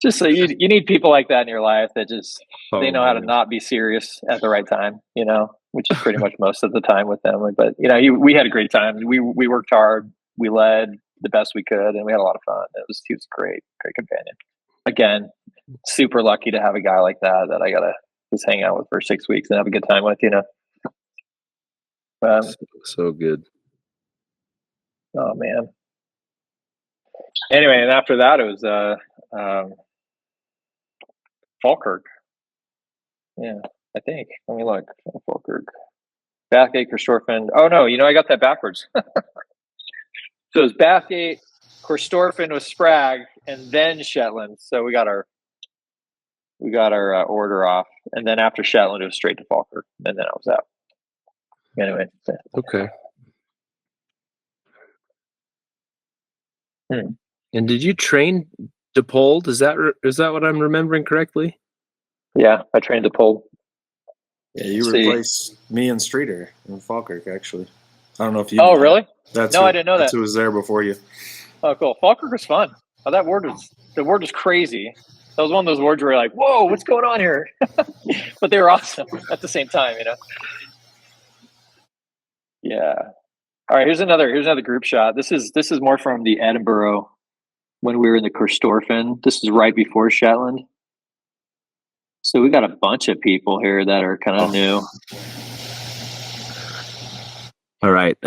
just so you need people like that in your life that just they know how to not be serious at the right time, which is pretty much most of the time with them. But we had a great time. We worked hard. We led the best we could, and we had a lot of fun. He was a great companion. Again, super lucky to have a guy like that I gotta just hang out with for 6 weeks and have a good time with. So good. Oh man. Anyway, and after that it was Falkirk. Yeah, I think. Let me look. Falkirk. Bathgate, Corstorphine. Oh no, I got that backwards. So it was Bathgate, Corstorphine was Sprag, and then Shetland. So we got our order off, and then after Shetland it was straight to Falkirk, and then I was out. Anyway. Okay. And did you train DePold? Is that what I'm remembering correctly? Yeah, I trained DePold. Yeah, you replaced me and Streeter in Falkirk, actually. I don't know if you. Oh, really? I didn't know that. That's who was there before you. Oh, cool. Falkirk was fun. Oh, the word was crazy. That was one of those words where you're like, whoa, what's going on here? But they were awesome at the same time, Yeah. All right, here's another group shot. This is more from the Edinburgh when we were in the Corstorphine. This is right before Shetland. So we got a bunch of people here that are kind of new. All right.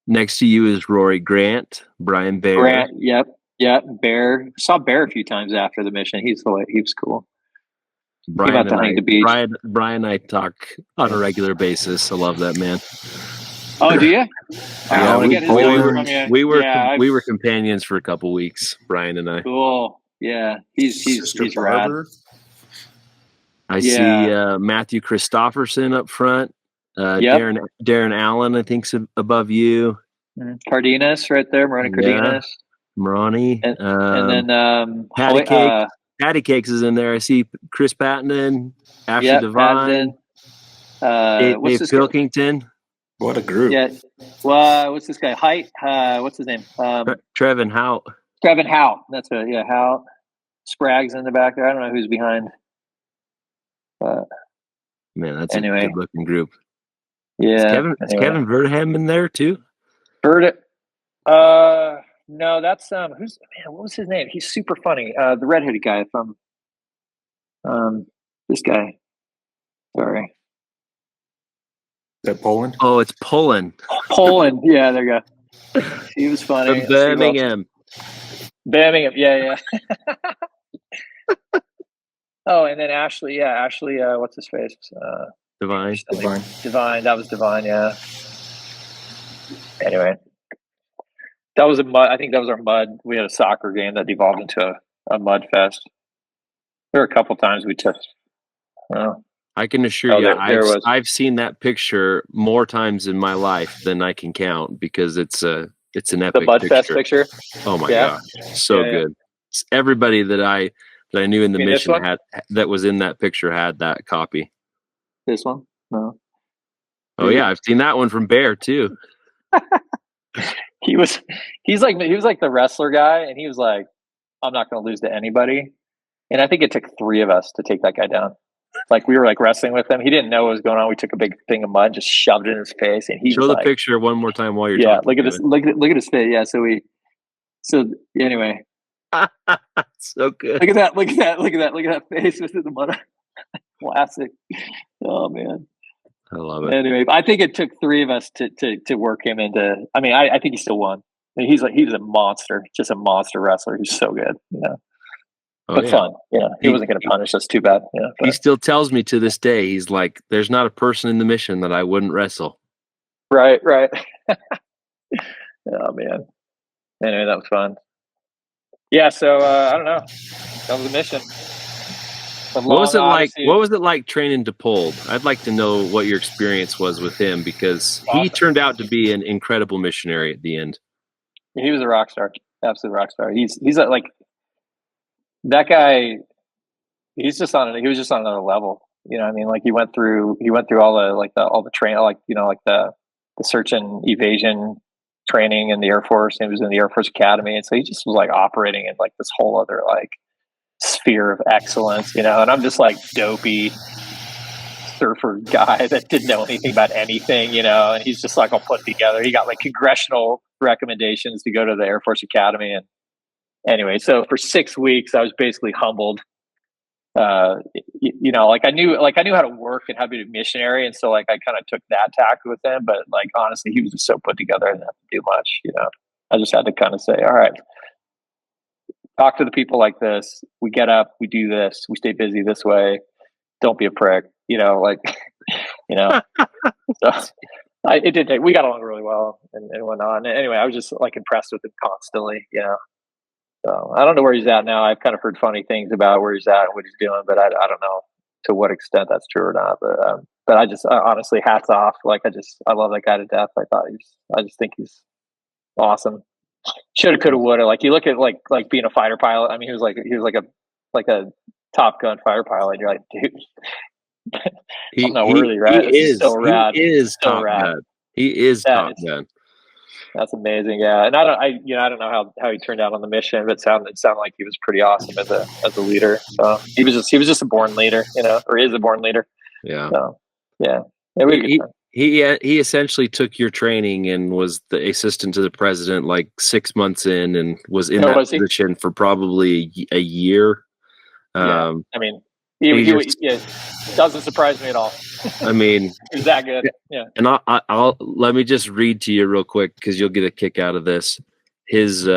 Next to you is Rory Grant, Brian Bear. Grant, yep. Bear. Saw Bear a few times after the mission. He was cool. Brian and I talk on a regular basis. I love that man. Oh, do you? Yeah, we were companions for a couple weeks, Brian and I. Cool. Yeah, he's rad. I see Matthew Christofferson up front. Darren Allen, I think's above you. Cardenas right there, Moroni Cardenas. Moroni. And then Patty Patty Cakes is in there. I see Chris Patton, Ashley Yeah, Devine, what's Dave this guy? Pilkington, What a group. Yeah. Well, what's this guy? Height. What's his name? Trevin Hout. Trevin Hout. That's it. Yeah, Hout. Sprague's in the back there. I don't know who's behind. Man, that's Anyway. a good looking group. Yeah. Is Kevin Verdham in there too? Bird. No, that's who's man, what was his name? He's super funny. The redheaded guy from this guy. Sorry. Is that Poland? Oh, it's Poland. Poland. Yeah, there you go. He was funny. From Birmingham. Birmingham, yeah. Oh, and then Ashley, what's his face? Divine. Divine, that was Divine, yeah. Anyway. That was I think that was our mud. We had a soccer game that devolved into a mud fest. There were a couple times we took. I can assure you, there I've seen that picture more times in my life than I can count because it's an epic the mud fest picture. Oh my gosh, so good. Everybody that I knew in the mission that was in that picture had that copy. This one? No. Oh yeah, I've seen that one from Bear too. He was like the wrestler guy, and he was like, I'm not going to lose to anybody. And I think it took 3 of us to take that guy down. Like we were like wrestling with him. He didn't know what was going on. We took a big thing of mud, just shoved it in his face, and he show was the like, picture one more time while you're talking. Look at this. Look at his face. Yeah. So anyway. So good. Look at that face with the mud. Classic. Oh man. I love it. Anyway, I think it took 3 of us to work him into. I mean, I think he still won. I mean, he's a monster, just a monster wrestler. He's so good, but fun. Yeah, he wasn't going to punish us too bad. Yeah, he still tells me to this day, he's like, "There's not a person in the mission that I wouldn't wrestle." Right. Oh man. Anyway, that was fun. Yeah. So I don't know. That was a mission. What was it like? What was it like training DePold? I'd like to know what your experience was with him because he turned out to be an incredible missionary at the end. He was a rock star, absolute rock star. He's like that guy. He was just on another level. You know what I mean? Like he went through all the training, like the search and evasion training in the Air Force. And he was in the Air Force Academy, and so he just was like operating in like this whole other like sphere of excellence, and I'm just like dopey surfer guy that didn't know anything about anything, and he's just like all put together. He got like congressional recommendations to go to the Air Force Academy, and anyway, so for 6 weeks I was basically humbled. Like I knew how to work and how to be a missionary, and so like I kind of took that tack with him, but like honestly he was just so put together I didn't have to do much. I just had to kind of say, all right, talk to the people like this. We get up, we do this, we stay busy this way. Don't be a prick, So it did take. We got along really well and whatnot. And anyway, I was just like impressed with him constantly, So I don't know where he's at now. I've kind of heard funny things about where he's at and what he's doing, but I don't know to what extent that's true or not. But I just honestly, hats off. Like I love that guy to death. I just think he's awesome. Shoulda, coulda, woulda. Like you look at like being a fighter pilot. I mean, he was like a Top Gun fighter pilot. You're like, dude, I'm not worthy, right? He is so rad. He is so Top rad. Gun. He is Top Gun. That's amazing. Yeah, and I don't know how he turned out on the mission, but it sounded like he was pretty awesome as a leader. So he was just a born leader, or is a born leader. Yeah. So yeah. He essentially took your training and was the assistant to the president like 6 months in, and was in that position for probably a year. I mean, he doesn't surprise me at all. I mean, he's that good. Yeah. And I'll let me just read to you real quick because you'll get a kick out of this. His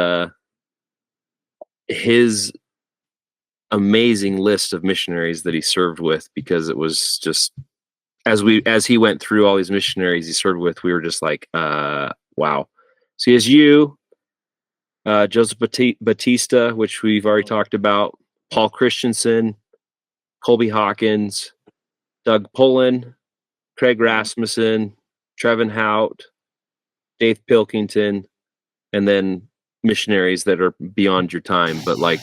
amazing list of missionaries that he served with, because it was just as he went through all these missionaries he served with, we were just like, wow. So he has Joseph Batista, which we've already talked about, Paul Christensen, Colby Hawkins, Doug Pullen, Craig Rasmussen, Trevin Hout, Dave Pilkington, and then missionaries that are beyond your time, but like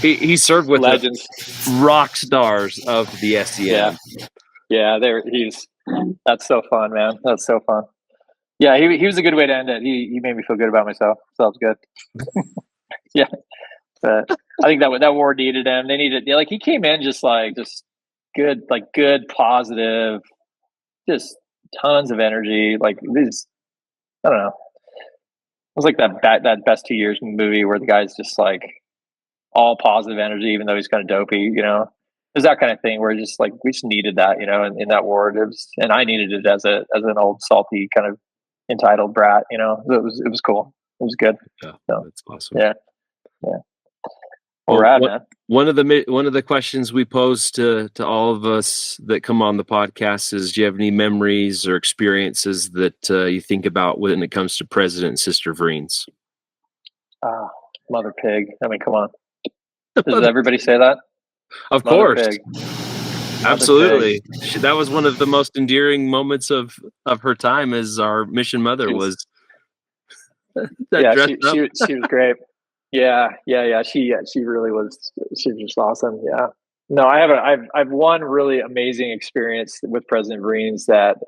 he served with legends, rock stars of the S.E.M. Yeah, that's so fun, man. That's so fun. Yeah, he was a good way to end it. He made me feel good about myself. So that was good. Yeah. But I think that war needed him. They needed, like, he came in just good, positive, just tons of energy. Like this, I don't know. It was like that Best 2 Years movie where the guy's just like all positive energy, even though he's kind of dopey, you know. There's that kind of thing where just like we just needed that, you know, in that war. And I needed it as an old salty kind of entitled brat, you know. It was cool. It was good. Yeah, so, that's awesome. Yeah. Well, man. One of the questions we pose to all of us that come on the podcast is, do you have any memories or experiences that you think about when it comes to President and Sister Vreens? Mother pig. I mean, come on. Does everybody say that? Of Mother course. pig. Absolutely. That was one of the most endearing moments of her time as our mission mother was. She was great. Yeah. She really was. She was just awesome. Yeah. No, I've one really amazing experience with President Vreens that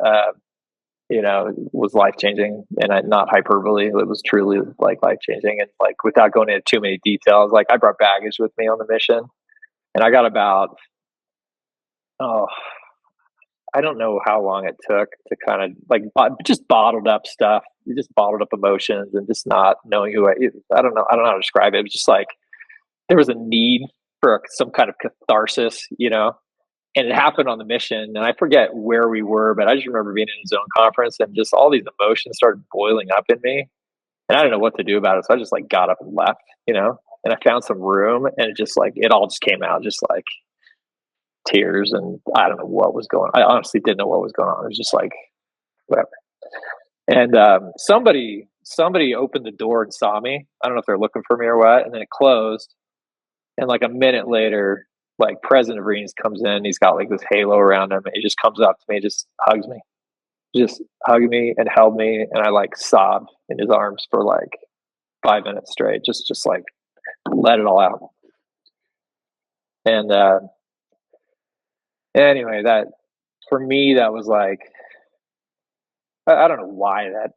was life changing, and not hyperbole. It was truly like life changing, and like without going into too many details, like I brought baggage with me on the mission, and I got about I don't know how long it took to kind of like just bottled up stuff. You just bottled up emotions and just not knowing I don't know how to describe it. It was just like there was a need for some kind of catharsis, you know, and it happened on the mission. And I forget where we were, but I just remember being in a zone conference and just all these emotions started boiling up in me. And I didn't know what to do about it. So I just like got up and left, you know, and I found some room, and it all just came out just like tears, and I don't know what was going on. I honestly didn't know what was going on. It was just like whatever. And somebody opened the door and saw me. I don't know if they're looking for me or what. And then it closed. And like a minute later, like President Vreens comes in. He's got like this halo around him. And he just comes up to me, just hugs me, and held me. And I like sobbed in his arms for like 5 minutes straight. Just like let it all out. And anyway, that for me, that was like, I don't know why that,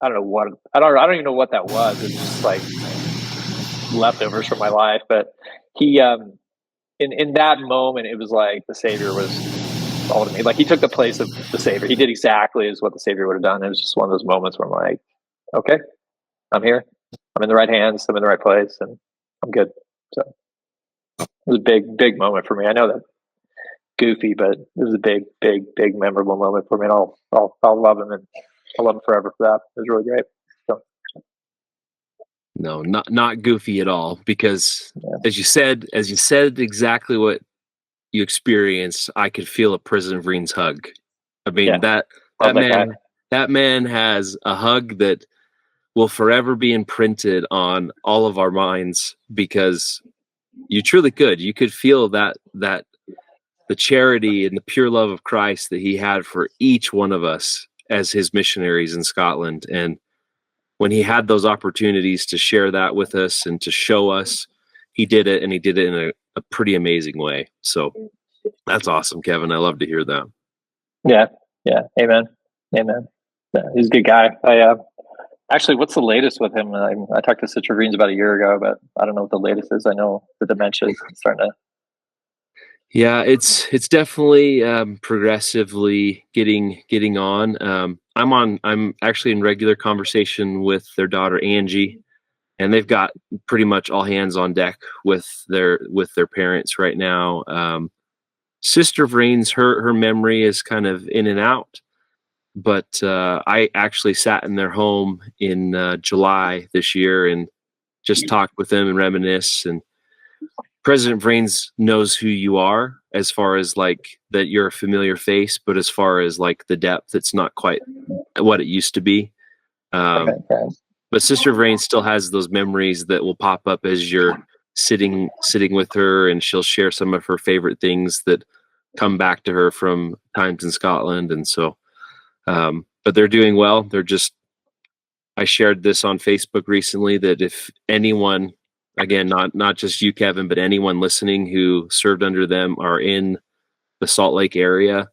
I don't even know what that was. It's just like leftovers from my life. But he, in that moment, it was like the Savior was all to me. Like he took the place of the Savior. He did exactly as what the Savior would have done. It was just one of those moments where I'm like, okay, I'm here. I'm in the right hands. I'm in the right place, and I'm good. So it was a big moment for me. I know that goofy, but it was a big memorable moment for me. And I'll love him, and I'll love him forever for that. It was really great. So. No, not goofy at all, because as you said exactly what you experienced, I could feel a President Vreens hug. I mean, that man has a hug that will forever be imprinted on all of our minds, because you truly could. You could feel that the charity and the pure love of Christ that he had for each one of us as his missionaries in Scotland. And when he had those opportunities to share that with us and to show us, he did it, and he did it in a pretty amazing way. So that's awesome, Kevin. I love to hear that. Yeah. Amen. Yeah, he's a good guy. Actually, what's the latest with him? I talked to Sister Vreens about a year ago, but I don't know what the latest is. I know the dementia is starting to. Yeah, it's definitely progressively getting on. I'm actually in regular conversation with their daughter Angie, and they've got pretty much all hands on deck with their parents right now. Sister Vreens, her memory is kind of in and out, but I actually sat in their home in July this year and just talked with them and reminisce. And President Vreens knows who you are, as far as like that you're a familiar face, but as far as like the depth, it's not quite what it used to be. But Sister Vreens still has those memories that will pop up as you're sitting with her, and she'll share some of her favorite things that come back to her from times in Scotland. And so, but they're doing well. I shared this on Facebook recently that if anyone, again, not just you, Kevin, but anyone listening who served under them are in the Salt Lake area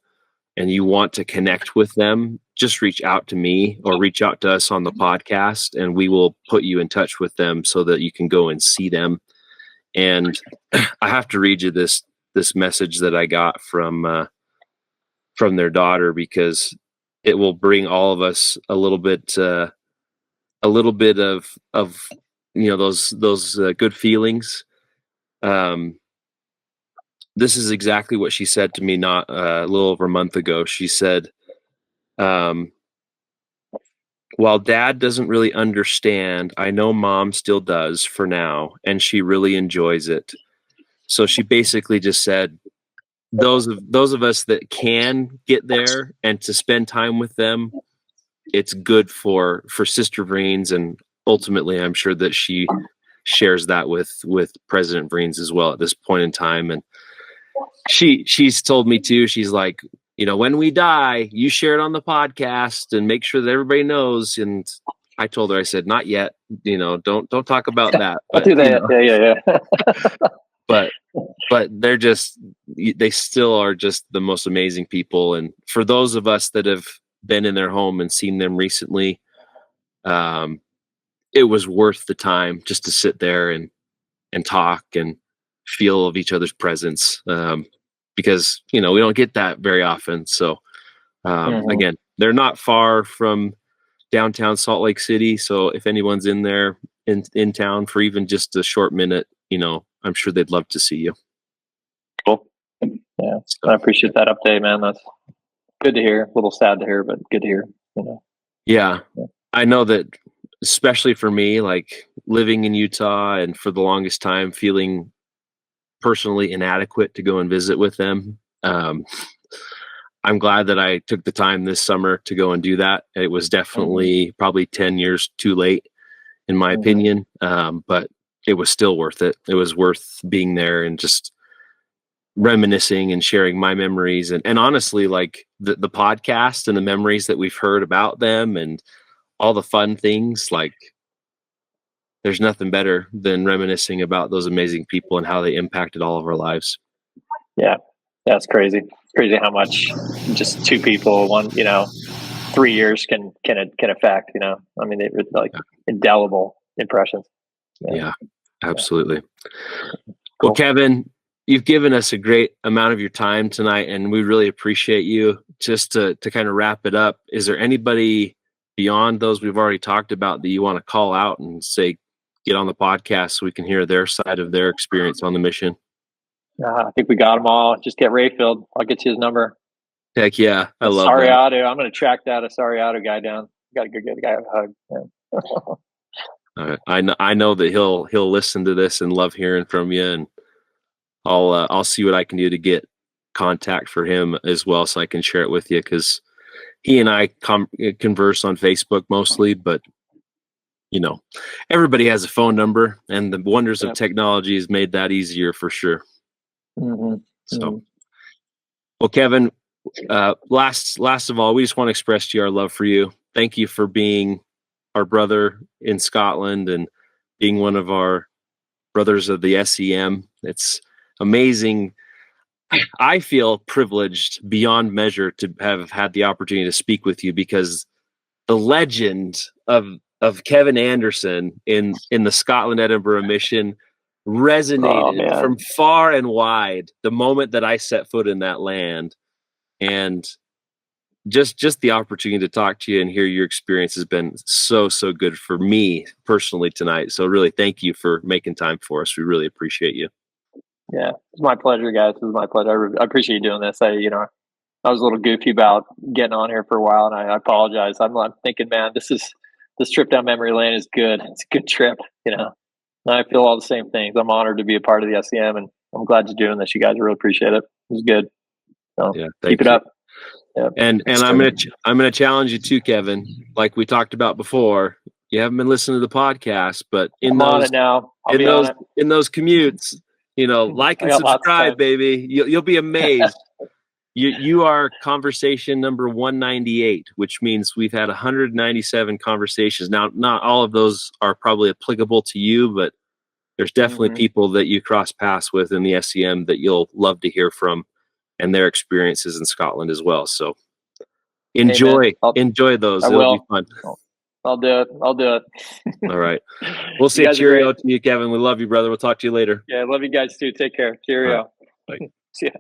and you want to connect with them, just reach out to me or reach out to us on the podcast, and we will put you in touch with them so that you can go and see them. And I have to read you this message that I got from their daughter, because it will bring all of us a little bit of those good feelings. This is exactly what she said to me not a little over a month ago. She said, while Dad doesn't really understand, I know Mom still does for now, and she really enjoys it. So she basically just said, those of us that can get there and to spend time with them, it's good for Sister Vreens, and ultimately I'm sure that she shares that with President Vreens as well at this point in time. And she's told me too, she's like, when we die, you share it on the podcast and make sure that everybody knows. And I told her, I said, not yet, don't talk about that. I'll do that. Yeah. But they still are just the most amazing people. And for those of us that have been in their home and seen them recently, it was worth the time just to sit there and talk and feel of each other's presence, because we don't get that very often. So again, they're not far from downtown Salt Lake City, so if anyone's in there in town for even just a short minute, I'm sure they'd love to see you. Cool. Yeah, I appreciate that update, man. That's good to hear. A little sad to hear, but good to hear. Yeah. I know that, especially for me, like living in Utah and for the longest time feeling personally inadequate to go and visit with them. I'm glad that I took the time this summer to go and do that. It was definitely probably 10 years too late, in my opinion, but it was still worth it. It was worth being there and just reminiscing and sharing my memories. And honestly, like the podcast and the memories that we've heard about them and all the fun things, like there's nothing better than reminiscing about those amazing people and how they impacted all of our lives. Yeah. That's crazy. It's crazy how much just two people, 3 years can affect, I mean, they like indelible impressions. Yeah, absolutely. Cool. Well, Kevin, you've given us a great amount of your time tonight, and we really appreciate you. Just to kind of wrap it up, is there anybody beyond those we've already talked about that you want to call out and say, get on the podcast so we can hear their side of their experience on the mission? I think we got them all. Just get Rayfield. I'll get you his number. Heck yeah. I love Sariato. I'm going to track that Sariato guy down. Got to go get a guy a hug. Yeah. I know that he'll listen to this and love hearing from you, and I'll see what I can do to get contact for him as well, so I can share it with you, because he and I converse on Facebook mostly, but everybody has a phone number, and the wonders of technology has made that easier for sure. So, well, Kevin, last of all, we just want to express to you our love for you. Thank you for being our brother in Scotland and being one of our brothers of the S.E.M. It's amazing. I feel privileged beyond measure to have had the opportunity to speak with you, because the legend of Kevin Anderson in the Scotland Edinburgh Mission resonated from far and wide the moment that I set foot in that land. And just the opportunity to talk to you and hear your experience has been so good for me personally tonight. So really, thank you for making time for us. We really appreciate you. Yeah, it's my pleasure, guys. It was my pleasure. I appreciate you doing this. I was a little goofy about getting on here for a while, and I apologize. I'm thinking, man, this trip down memory lane is good. It's a good trip, And I feel all the same things. I'm honored to be a part of the S.E.M, and I'm glad you're doing this. You guys really appreciate it. It was good. So keep it up. Yep. And I'm gonna challenge you too, Kevin. Like we talked about before, you haven't been listening to the podcast, but in those commutes, like and subscribe, baby. You'll be amazed You are conversation number 198, which means we've had 197 conversations. Now, not all of those are probably applicable to you, but there's definitely people that you cross paths with in the S.E.M that you'll love to hear from and their experiences in Scotland as well. So enjoy those. It'll be fun. I'll do it. All right. We'll say cheerio to you, Kevin. We love you, brother. We'll talk to you later. Yeah, I love you guys too. Take care. Cheerio. Right. Bye. See ya.